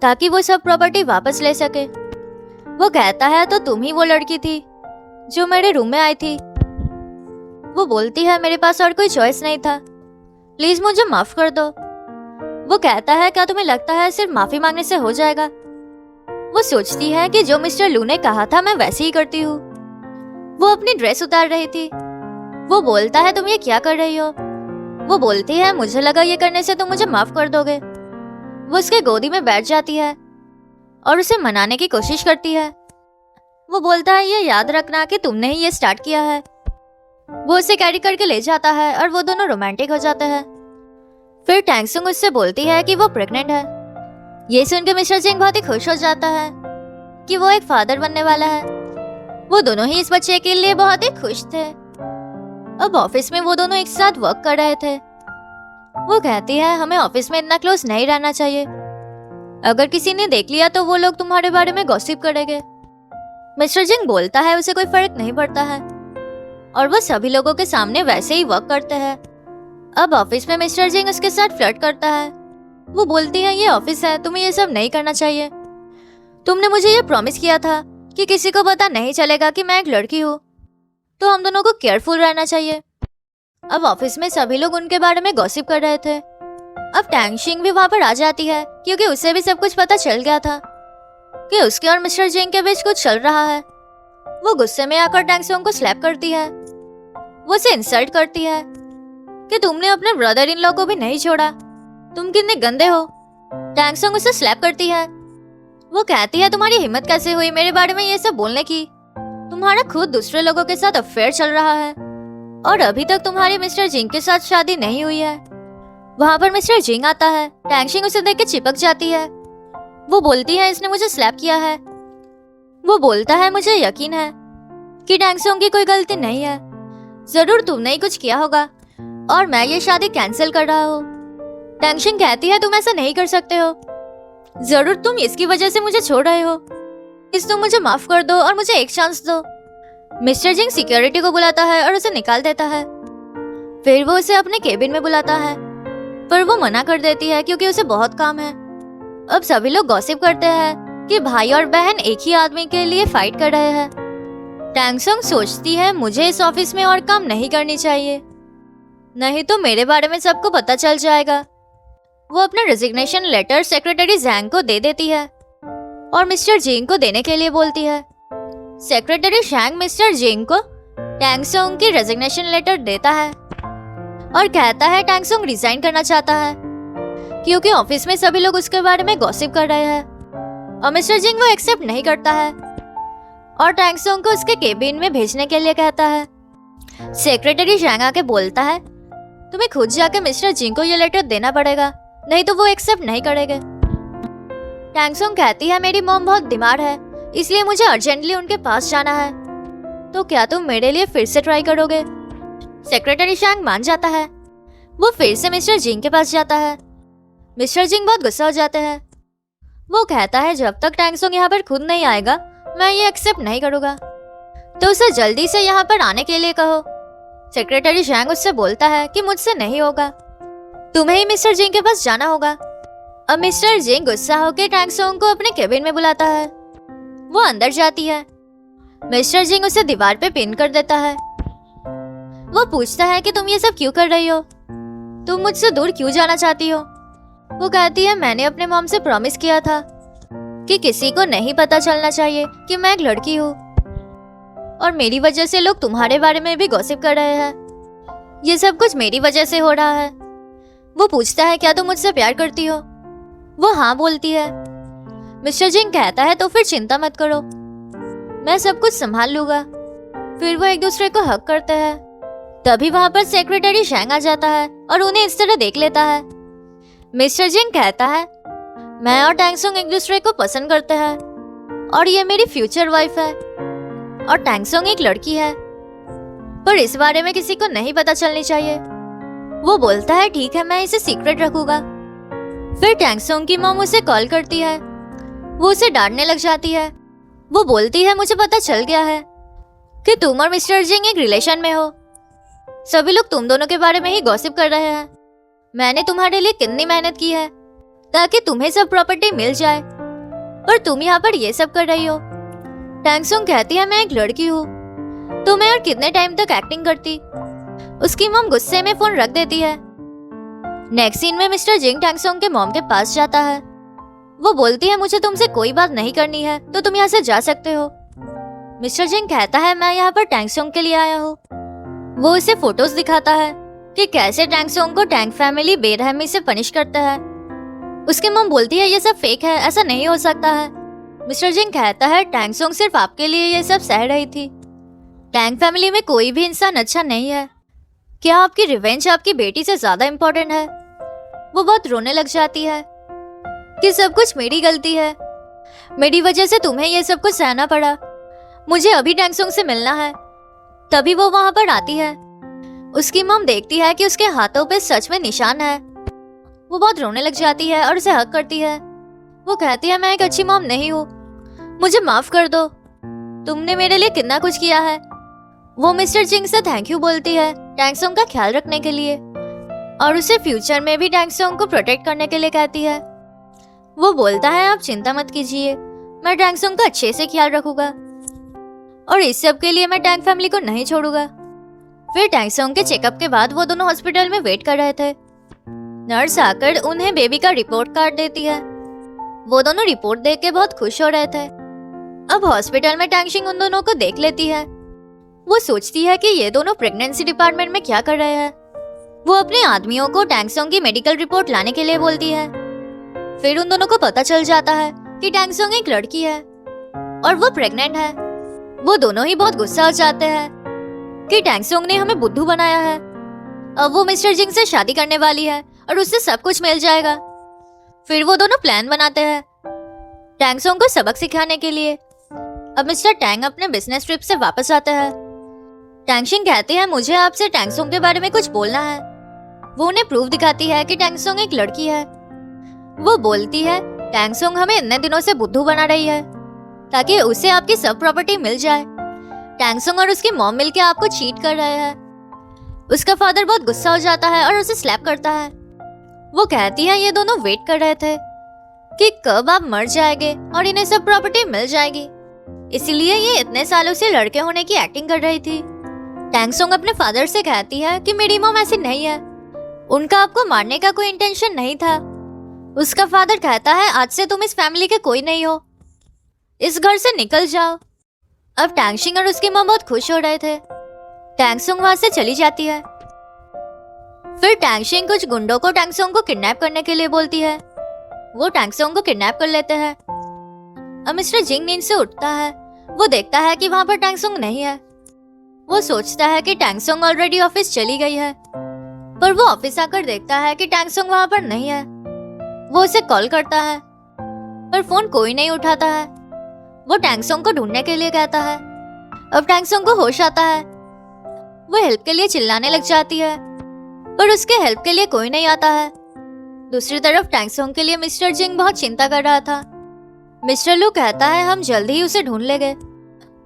ताकि वो सब प्रॉपर्टी वापस ले सके। वो कहता है तो तुम ही वो लड़की थी जो मेरे रूम में आई थी। वो बोलती है मेरे पास और कोई चॉइस नहीं था, प्लीज मुझे माफ कर दो। वो कहता है क्या तुम्हें लगता है सिर्फ माफी मांगने से हो जाएगा। वो सोचती है कि जो मिस्टर लू ने कहा था मैं वैसे ही करती हूँ। वो अपनी ड्रेस उतार रही थी। वो बोलता है तुम ये क्या कर रही हो। वो बोलती है मुझे लगा ये करने से तुम मुझे माफ कर दोगे। वो उसके गोदी में बैठ जाती है और उसे मनाने की कोशिश करती है। वो बोलता है ये याद रखना कि तुमने ही ये स्टार्ट किया है। वो उसे कैरी करके ले जाता है और वो दोनों रोमांटिक हो जाते हैं। फिर टैंगसोंग उससे बोलती है कि वो प्रेग्नेंट है। ये सुनकर मिस्टर जिंग बहुत ही खुश हो जाता है कि वो एक फादर बनने वाला है। वो दोनों ही इस बच्चे के लिए बहुत ही खुश थे। अब ऑफिस में वो दोनों एक साथ वर्क कर रहे थे। वो कहती है हमें ऑफिस में इतना क्लोज नहीं रहना चाहिए, अगर किसी ने देख लिया तो वो लोग तुम्हारे बारे में गॉसिप करेंगे। मिस्टर जिंग बोलता है उसे कोई फर्क नहीं पड़ता है और वो सभी लोगों के सामने वैसे ही वर्क करते हैं। अब ऑफिस में मिस्टर जिंग उसके साथ फ्लर्ट करता है। वो बोलती है ये ऑफिस है, तुम्हें ये सब नहीं करना चाहिए। तुमने मुझे ये प्रॉमिस किया था कि किसी को पता नहीं चलेगा कि मैं एक लड़की हूँ, तो हम दोनों को केयरफुल रहना चाहिए। अब ऑफिस में सभी लोग उनके बारे में गॉसिप कर रहे थे। अब टैंगशिंग भी वहां पर आ जाती है क्योंकि उसे भी सब कुछ पता चल गया था कि उसके और मिस्टर जिंग के बीच कुछ चल रहा है। वो गुस्से में आकर टैंगसोंग को स्लैप करती है। वो उसे इंसल्ट करती है कि तुमने अपने ब्रदर इन लॉ को भी नहीं छोड़ा, तुम कितने गंदे हो। टैंगसोंग उसे स्लैप करती है। वो कहती है तुम्हारी हिम्मत कैसे हुई मेरे बारे में ये सब बोलने की, तुम्हारा खुद दूसरे लोगों के साथ अफेयर चल रहा है और अभी तक तुम्हारी मिस्टर जिंग के साथ शादी नहीं हुई है। वहां पर मिस्टर जिंग आता है। टैंगशिंग उसे देख के चिपक जाती है। वो बोलती है इसने मुझे स्लैप किया है। वो बोलता है मुझे यकीन है कि टैंगसोंग की कोई गलती नहीं है, जरूर तुमने ही कुछ किया होगा और मैं ये शादी कैंसिल कर रहा हूँ। टैंगशिंग कहती है तुम ऐसा नहीं कर सकते हो, जरूर तुम इसकी वजह से मुझे छोड़ रहे हो, इस तुम मुझे माफ कर दो और मुझे एक चांस दो। मिस्टर जिंग सिक्योरिटी को बुलाता है और उसे निकाल देता है। फिर वो उसे अपने केबिन में बुलाता है, पर वो मना कर देती है क्योंकि उसे बहुत काम है। अब सभी लोग गॉसिप करते हैं कि भाई और बहन एक ही आदमी के लिए फाइट कर रहे हैं। टैंगसोंग सोचती है मुझे इस ऑफिस में और काम नहीं करनी चाहिए, नहीं तो मेरे बारे में सबको पता चल जाएगा। वो अपना रेजिग्नेशन लेटर सेक्रेटरी जैंग को दे देती है और मिस्टर जिंग को देने के लिए बोलती है। सेक्रेटरी शैंग मिस्टर जिंग को टैंग सोंग की रेजिग्नेशन लेटर देता है और कहता है टैंग सोंग रिजाइन करना चाहता है क्योंकि ऑफिस में सभी लोग उसके बारे में गॉसिप कर रहे हैं और मिस्टर जिंग वो एक्सेप्ट नहीं करता है और टैंग सोंग को उसके केबिन में भेजने के लिए कहता है। सेक्रेटरी शैंग आके बोलता है तुम्हें खुद जाके मिस्टर जिंग को ये लेटर देना पड़ेगा, नहीं तो वो एक्सेप्ट नहीं करेंगे। टैंग सोंग कहती है मेरी मॉम बहुत बीमार है इसलिए मुझे अर्जेंटली उनके पास जाना है, तो क्या तुम मेरे लिए फिर से ट्राई करोगे? सेक्रेटरी शैंग मान जाता है। वो फिर से मिस्टर जिंग के पास जाता है। मिस्टर जिंग बहुत गुस्सा हो जाते हैं। वो कहता है जब तक टैंग सोंग यहाँ पर खुद नहीं आएगा मैं ये एक्सेप्ट नहीं करूँगा, तो उसे जल्दी से यहाँ पर आने के लिए कहो। सेक्रेटरी शैंग उससे बोलता है कि मुझसे नहीं होगा, तुम्हें ही मिस्टर जिंग के पास जाना होगा। अब मिस्टर जिंग गुस्सा होकर टैंग सोंग को अपने केबिन में बुलाता है। वो अंदर जाती है। मिस्टर जिंग उसे दीवार पे पिन कर देता है। वो पूछता है कि तुम ये सब क्यों कर रही हो, तुम मुझसे दूर क्यों जाना चाहती हो? वो कहती है मैंने अपने मॉम से प्रॉमिस किया था कि किसी को नहीं पता चलना चाहिए कि मैं एक लड़की हूँ और मेरी वजह से लोग तुम्हारे बारे में भी गॉसिप कर रहे हैं। ये सब कुछ मेरी वजह से हो रहा है। वो पूछता है क्या तुम मुझसे प्यार करती हो? वो हाँ बोलती है। मिस्टर जिंग कहता है तो फिर चिंता मत करो, मैं सब कुछ संभाल लूंगा। फिर वो एक दूसरे को हक करते हैं। तभी वहां पर सेक्रेटरी शैंग आ जाता है और उन्हें इस तरह देख लेता है। मिस्टर जिंग कहता है मैं और टैंग सोंग एक दूसरे को पसंद करते हैं और ये मेरी फ्यूचर वाइफ है और टैंग सोंग एक लड़की है, पर इस बारे में किसी को नहीं पता चलनी चाहिए। वो बोलता है ठीक है मैं इसे सीक्रेट रखूंगा। फिर टैंग सोंग की मॉम उसे कॉल करती है। वो उसे डांटने लग जाती है। वो बोलती है मुझे पता चल गया है कि तुम और मिस्टर जिंग एक रिलेशन में हो। सभी लोग तुम दोनों के बारे में ही गॉसिप कर रहे हैं। मैंने तुम्हारे लिए कितनी मेहनत की है ताकि तुम्हें सब प्रॉपर्टी मिल जाए, पर तुम यहाँ पर ये सब कर रही हो। टैंग सोंग कहती है मैं एक लड़की हूँ, तो मैं और कितने टाइम तक एक्टिंग करती। उसकी मॉम गुस्से में फोन रख देती है। नेक्स्ट सीन में मिस्टर जिंग टैंग सोंग के मॉम के पास जाता है। वो बोलती है मुझे तुमसे कोई बात नहीं करनी है तो तुम यहाँ से जा सकते हो। मिस्टर जिंग कहता है मैं यहाँ पर टैंग सोंग के लिए आया हूँ। वो उसे फोटोज दिखाता है कि कैसे टैंग सोंग को टैंग फैमिली बेरहमी से पनिश करता है। उसकी मॉम बोलती है ये सब फेक है, ऐसा नहीं हो सकता है। मिस्टर जिंग कहता है टैंग सोंग सिर्फ आपके लिए ये सब सह रही थी। टैंग फैमिली में कोई भी इंसान अच्छा नहीं है। क्या आपकी रिवेंज आपकी बेटी से ज्यादा इम्पोर्टेंट है? वो बहुत रोने लग जाती है कि सब कुछ मेरी गलती है, मेरी वजह से तुम्हें ये सब कुछ सहना पड़ा। मुझे अभी टैंग सोंग से मिलना है। तभी वो वहां पर आती है। उसकी मॉम देखती है कि उसके हाथों पे सच में निशान है। वो बहुत रोने लग जाती है और उसे हक करती है। वो कहती है मैं एक अच्छी मॉम नहीं हूँ, मुझे माफ कर दो, तुमने मेरे लिए कितना कुछ किया है। वो मिस्टर जिंग से थैंक यू बोलती है टैंग सोंग का ख्याल रखने के लिए और उसे फ्यूचर में भी टैंग सोंग को प्रोटेक्ट करने के लिए कहती है। वो बोलता है आप चिंता मत कीजिए, मैं टैंग सोंग का अच्छे से ख्याल रखूंगा और इस सब के लिए मैं टैंग फैमिली को नहीं छोड़ूंगा। फिर टैंग सोंग के चेकअप के बाद वो दोनों हॉस्पिटल में वेट कर रहे थे। नर्स आकर उन्हें बेबी का रिपोर्ट कार्ड देती है। वो दोनों रिपोर्ट देख के बहुत खुश हो रहे थे। अब हॉस्पिटल में टैंग शिंग उन दोनों को देख लेती है। वो सोचती है कि ये दोनों प्रेगनेंसी डिपार्टमेंट में क्या कर रहे हैं। वो अपने आदमियों को टैंग सोंग की मेडिकल रिपोर्ट लाने के लिए बोलती है। फिर उन दोनों को पता चल जाता है कि टैंग सोंग एक लड़की है और वो प्रेग्नेंट है। वो दोनों ही बहुत गुस्सा हो जाते हैं कि टैंग सोंग ने हमें बुद्धू बनाया है। अब वो मिस्टर जिंग से शादी करने वाली है और उससे सब कुछ मिल जाएगा। फिर वो दोनों प्लान बनाते हैं टैंग सोंग को सबक सिखाने के लिए। अब मिस्टर टैंग अपने बिजनेस ट्रिप से वापस आते हैं। टैंग शिंग कहते हैं मुझे आपसे टैंग सोंग के बारे में कुछ बोलना है। वो उन्हें प्रूफ दिखाती है कि टैंग सोंग एक लड़की है। वो बोलती है टैंग सोंग हमें इतने दिनों से बुद्धू बना रही है ताकि उसे आपकी सब प्रॉपर्टी मिल जाए। टैंग सोंग और उसकी मॉम मिलके आपको चीट कर रहे हैं। उसका फादर बहुत गुस्सा हो जाता है और उसे स्लैप करता है। वो कहती है ये दोनों वेट कर रहे थे कि कब आप मर जाएंगे और इन्हें सब प्रॉपर्टी मिल जाएगी, इसीलिए ये इतने सालों से लड़के होने की एक्टिंग कर रही थी। टैंग सोंग अपने फादर से कहती है कि मेरी मॉम ऐसी नहीं है, उनका आपको मारने का कोई इंटेंशन नहीं था, उसका फादर कहता है आज से तुम इस फैमिली के कोई नहीं हो, इस घर से निकल जाओ। अब टैंगशिंग और उसकी माँ बहुत खुश हो रहे थे। टैंगसुंग वहां से चली जाती है। फिर टैंगशिंग कुछ गुंडों को टैंगसुंग को किडनैप करने के लिए बोलती है। वो टैंगसुंग को किडनैप कर लेते हैं। अब मिस्टर जिंग नींद से उठता है। वो देखता है कि वहां पर टैंगसुंग नहीं है। वो सोचता है कि टैंगसुंग ऑलरेडी ऑफिस चली गई है, पर वो ऑफिस आकर देखता है कि टैंगसुंग वहां पर नहीं है। वो उसे कॉल करता है, पर फोन कोई नहीं उठाता है। वो टैंगसुंग को ढूंढने के लिए कहता है। अब टैंगसुंग को होश आता है। वो हेल्प के लिए चिल्लाने लग जाती है, पर उसके हेल्प के लिए कोई नहीं आता है। दूसरी तरफ टैंगसुंग के लिए मिस्टर जिंग बहुत चिंता कर रहा था। मिस्टर लू कहता है हम जल्दी ही उसे ढूंढ लेंगे।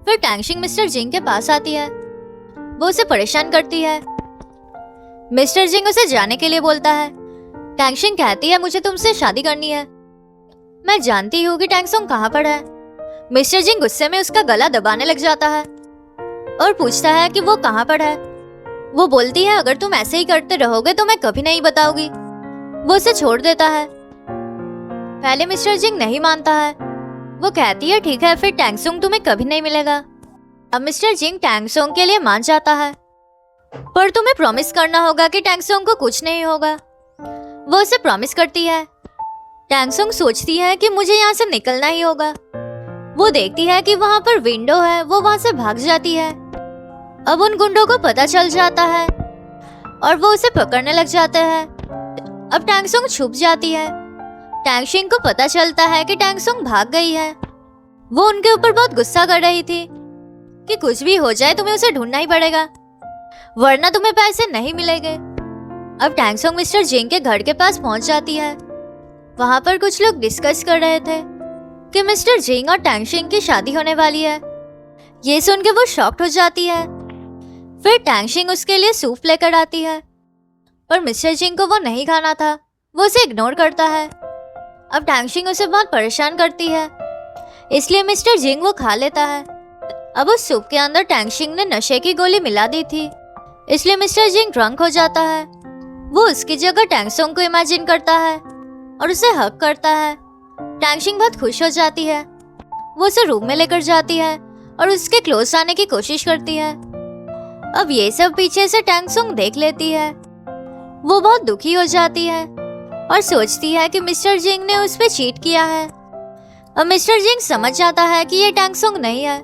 फिर टैंगशिंग मिस्टर जिंग के पास आती है। वो उसे परेशान करती है। मिस्टर जिंग उसे जाने के लिए बोलता है। टैंगशिंग कहती है मुझे तुमसे शादी करनी है। मैं जानती हूँ कि टैंगसुंग कहाँ पर है। मिस्टर जिंग गुस्से में उसका गला दबाने लग जाता है और पूछता है कि वो कहाँ पर है। वो बोलती है अगर तुम ऐसे ही करते रहोगे तो मैं कभी नहीं बताऊंगी। वो उसे छोड़ देता है। पहले मिस्टर जिंग नहीं मानता है। वो कहती है ठीक है, फिर टैंगसुंग तुम्हें कभी नहीं मिलेगा। अब मिस्टर जिंग टैंगसुंग के लिए मान जाता है, पर तुम्हें प्रॉमिस करना होगा कि टैंगसुंग को कुछ नहीं होगा। वो उसे प्रॉमिस करती है। टैंगसुंग सोचती है कि मुझे यहाँ से निकलना ही होगा। वो देखती है कि वहाँ पर विंडो है। वो वहाँ से भाग जाती है। अब उन गुंडों को पता चल जाता है और वो उसे पकड़ने लग जाते हैं। अब टैंगसुंग छुप जाती है। टैंगशिंग को पता चलता है कि टैंगसुंग भाग गई है। वो उनके ऊपर बहुत गुस्सा कर रही थी कि कुछ भी हो जाए तुम्हें उसे ढूंढना ही पड़ेगा, वरना तुम्हें पैसे नहीं मिलेंगे। अब टैंगसुंग मिस्टर जिंग के घर के पास पहुंच जाती है। वहां पर कुछ लोग डिस्कस कर रहे थे कि मिस्टर जिंग और टैंगशिंग की शादी होने वाली है। ये सुन के वो शॉक्ड हो जाती है। फिर टैंगशिंग उसके लिए सूप लेकर आती है, पर मिस्टर जिंग को वो नहीं खाना था। वो उसे इग्नोर करता है। अब टैंगशिंग उसे बहुत परेशान करती है, इसलिए मिस्टर जिंग वो खा लेता है। अब उस सूप के अंदर टैंगशिंग ने नशे की गोली मिला दी थी, इसलिए मिस्टर जिंग ड्रंक हो जाता है। वो उसकी जगह टैंगसुंग को इमेजिन करता है और उसे हग करता है। टैंगशिंग बहुत खुश हो जाती है। वो उसे रूम में लेकर जाती है और उसके क्लोज आने की कोशिश करती है। अब ये सब पीछे से टैंगसुंग देख लेती है। वो बहुत दुखी हो जाती है और सोचती है कि मिस्टर जिंग ने उस पर चीट किया है। अब मिस्टर जिंग समझ जाता है कि ये टैंगसुंग नहीं है।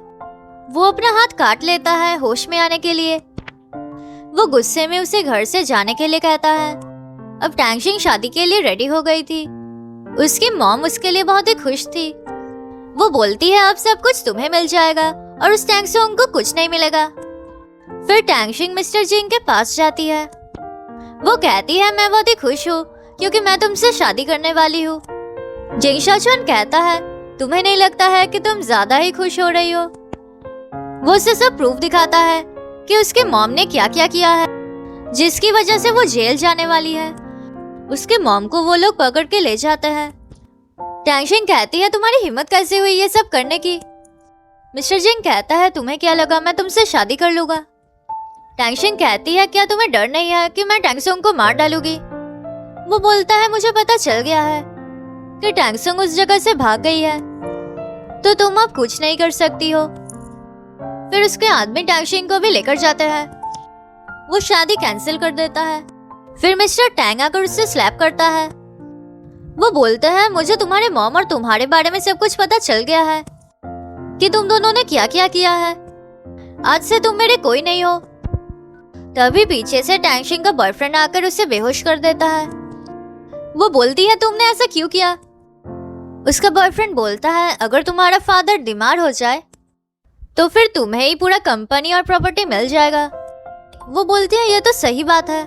वो अपना हाथ काट लेता है होश में आने के लिए। वो गुस्से में उसे घर से जाने के लिए कहता है। अब टैंगशिंग शादी के लिए रेडी हो गई थी। उसकी मॉम उसके लिए बहुत ही खुश थी। वो बोलती है अब सब कुछ तुम्हें मिल जाएगा और उस टैंगसुंग को कुछ नहीं मिलेगा। फिर टैंगशिंग मिस्टर जिंग के पास जाती है। वो कहती है मैं बहुत ही खुश हूँ क्योंकि मैं तुमसे शादी करने वाली हूँ। जिंग शाओचुन कहता है तुम्हें नहीं लगता है कि तुम ज्यादा ही खुश हो रही हो। वो उसे सब प्रूफ दिखाता है कि उसके मॉम ने क्या क्या किया है, जिसकी वजह से वो जेल जाने वाली है। उसके मॉम को वो लोग पकड़ के ले जाते हैं। टैंगशिंग कहती है तुम्हारी हिम्मत कैसे हुई ये सब करने की। मिस्टर जिंग कहता है तुम्हें क्या लगा मैं तुमसे शादी कर लूंगा। टैंगशिंग कहती है क्या तुम्हें डर नहीं है कि मैं टैंगसुंग को मार डालूंगी। वो बोलता है मुझे पता चल गया है कि टैंगसुंग उस जगह से भाग गई है, तो तुम अब कुछ नहीं कर सकती हो। फिर उसके आदमी टैंगशिंग को भी लेकर जाते हैं। वो शादी कैंसिल कर देता है। फिर मिस्टर टैंग आकर उससे स्लैप करता है। वो बोलते हैं मुझे तुम्हारे मॉम और तुम्हारे बारे में सब कुछ पता चल गया है कि तुम दोनों ने क्या क्या किया है। आज से तुम मेरे कोई नहीं हो। तभी पीछे से टैंगशिंग का बॉयफ्रेंड आकर उसे बेहोश कर देता है। वो बोलती है तुमने ऐसा क्यों किया। उसका बॉयफ्रेंड बोलता है अगर तुम्हारा फादर बीमार हो जाए तो फिर तुम्हें ही पूरा कंपनी और प्रॉपर्टी मिल जाएगा। वो बोलती है ये तो सही बात है।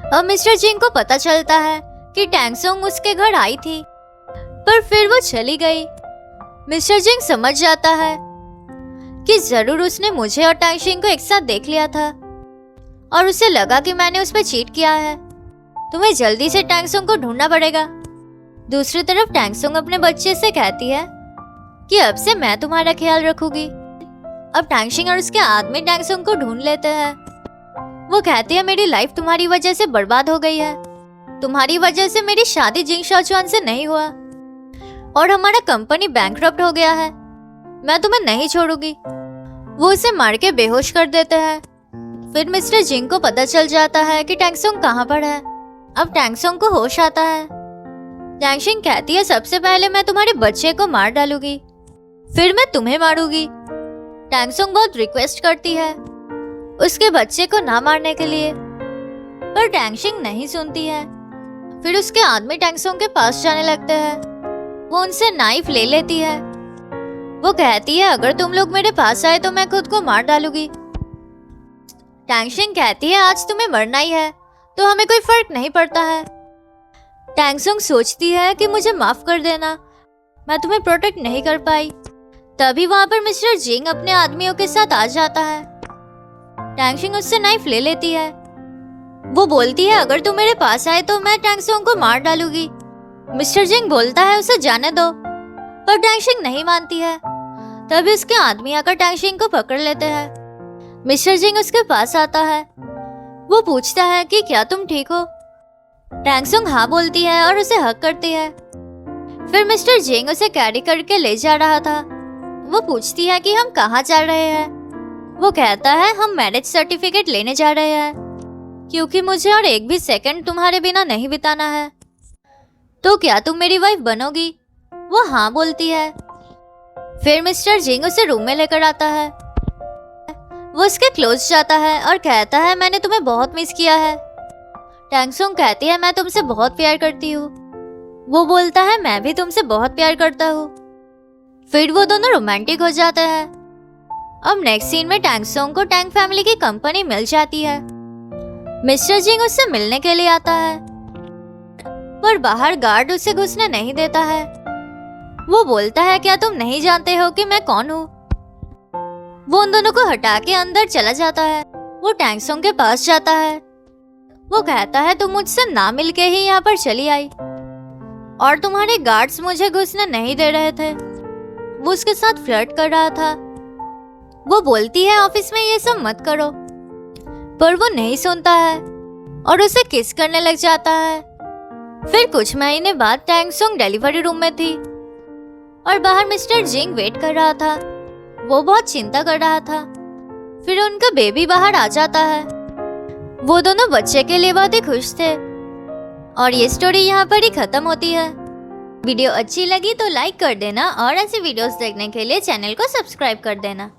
अब मिस्टर जिंग को पता चलता है कि टैंगसुंग उसके घर आई थी, पर फिर वो चली गई। मिस्टर जिंग समझ जाता है कि जरूर उसने मुझे और टैंगशिंग को एक साथ देख लिया था और उसे लगा कि मैंने उस पर चीट किया है। तुम्हें जल्दी से टैंगसुंग को ढूंढना पड़ेगा। दूसरी तरफ टैंगसुंग अपने बच्चे से कहती है कि अब से मैं तुम्हारा ख्याल रखूंगी। अब टैंगशिंग और उसके आदमी टैंगसुंग को ढूंढ लेते हैं। वो कहती है मेरी लाइफ तुम्हारी वजह से बर्बाद हो गई है। तुम्हारी वजह से मेरी शादी जिंग शाओचुआन से नहीं हुआ और हमारा कंपनी बैंकरप्ट हो गया है। मैं तुम्हें नहीं छोड़ूंगी। वो उसे मार के बेहोश कर देते हैं। फिर मिस्टर जिंग को पता चल जाता है कि टैंगसोंग कहाँ पर है। अब टैंगसोंग को होश आता है। टैंगशिंग कहती है सबसे पहले मैं तुम्हारे बच्चे को मार डालूंगी, फिर मैं तुम्हें मारूंगी। टैंगसोंग बहुत रिक्वेस्ट करती है उसके बच्चे को ना मारने के लिए, पर टैंगशिंग नहीं सुनती है। फिर उसके आदमी टैंगसोंग के पास जाने लगते हैं। वो उनसे नाइफ ले लेती है। वो कहती है अगर तुम लोग मेरे पास आए तो मैं खुद को मार डालूंगी। टैंगशिंग कहती है आज तुम्हें मरना ही है तो हमें कोई फर्क नहीं पड़ता है। टैंगसोंग सोचती है कि मुझे माफ कर देना, मैं तुम्हें प्रोटेक्ट नहीं कर पाई। तभी वहां पर मिस्टर जिंग अपने आदमियों के साथ आ जाता है। टैंगशिंग उससे नाइफ ले लेती है। वो बोलती है अगर तुम मेरे पास आए तो मैं टैंगसोंग को मार डालूंगी। मिस्टर जिंग बोलता है उसे जाने दो, पर टैंगशिंग नहीं मानती है। तभी उसके आदमी आकर टैंगशिंग को पकड़ लेते हैं। मिस्टर जिंग उसके पास आता है। वो पूछता है कि क्या तुम ठीक हो। टैंगसोंग हाँ बोलती है और उसे हक करती है। फिर मिस्टर जिंग उसे कैरी करके ले जा रहा था। वो पूछती है कि हम कहाँ जा रहे हैं। वो कहता है हम मैरिज सर्टिफिकेट लेने जा रहे हैं, क्योंकि मुझे और एक भी सेकंड तुम्हारे बिना नहीं बिताना है। तो क्या तुम मेरी वाइफ बनोगी? वो हाँ बोलती है। फिर मिस्टर जिंग उसे रूम में लेकर आता है। वो उसके क्लोज जाता है और कहता है मैंने तुम्हें बहुत मिस किया है। टैंगसोंग कहती है मैं तुमसे बहुत प्यार करती हूँ। वो बोलता है मैं भी तुमसे बहुत प्यार करता हूँ। फिर वो दोनों रोमांटिक हो जाते हैं। अब नेक्स्ट सीन में टैंगसोंग को टैंग फैमिली की कंपनी मिल जाती है। मिस्टर जिंग उससे मिलने के लिए आता है, पर बाहर गार्ड उसे घुसने नहीं देता है। वो बोलता है क्या तुम नहीं जानते हो कि मैं कौन हूँ? वो उन दोनों को हटा के अंदर चला जाता है। वो टैंगसोंग के पास जाता है। वो कहता है तुम मुझसे ना मिलके ही यहाँ पर चली आई और तुम्हारे गार्ड्स मुझे घुसने नहीं दे रहे थे। वो उसके साथ फ्लर्ट कर रहा था। वो बोलती है ऑफिस में ये सब मत करो, पर वो नहीं सुनता है और उसे किस करने लग जाता है। फिर कुछ महीने बाद टैंगसोंग डिलीवरी रूम में थी और बाहर मिस्टर जिंग वेट कर रहा था। वो बहुत चिंता कर रहा था। फिर उनका बेबी बाहर आ जाता है। वो दोनों बच्चे के लिए बहुत ही खुश थे। और ये स्टोरी यहाँ पर ही खत्म होती है। वीडियो अच्छी लगी तो लाइक कर देना और ऐसी वीडियोस देखने के लिए चैनल को सब्सक्राइब कर देना।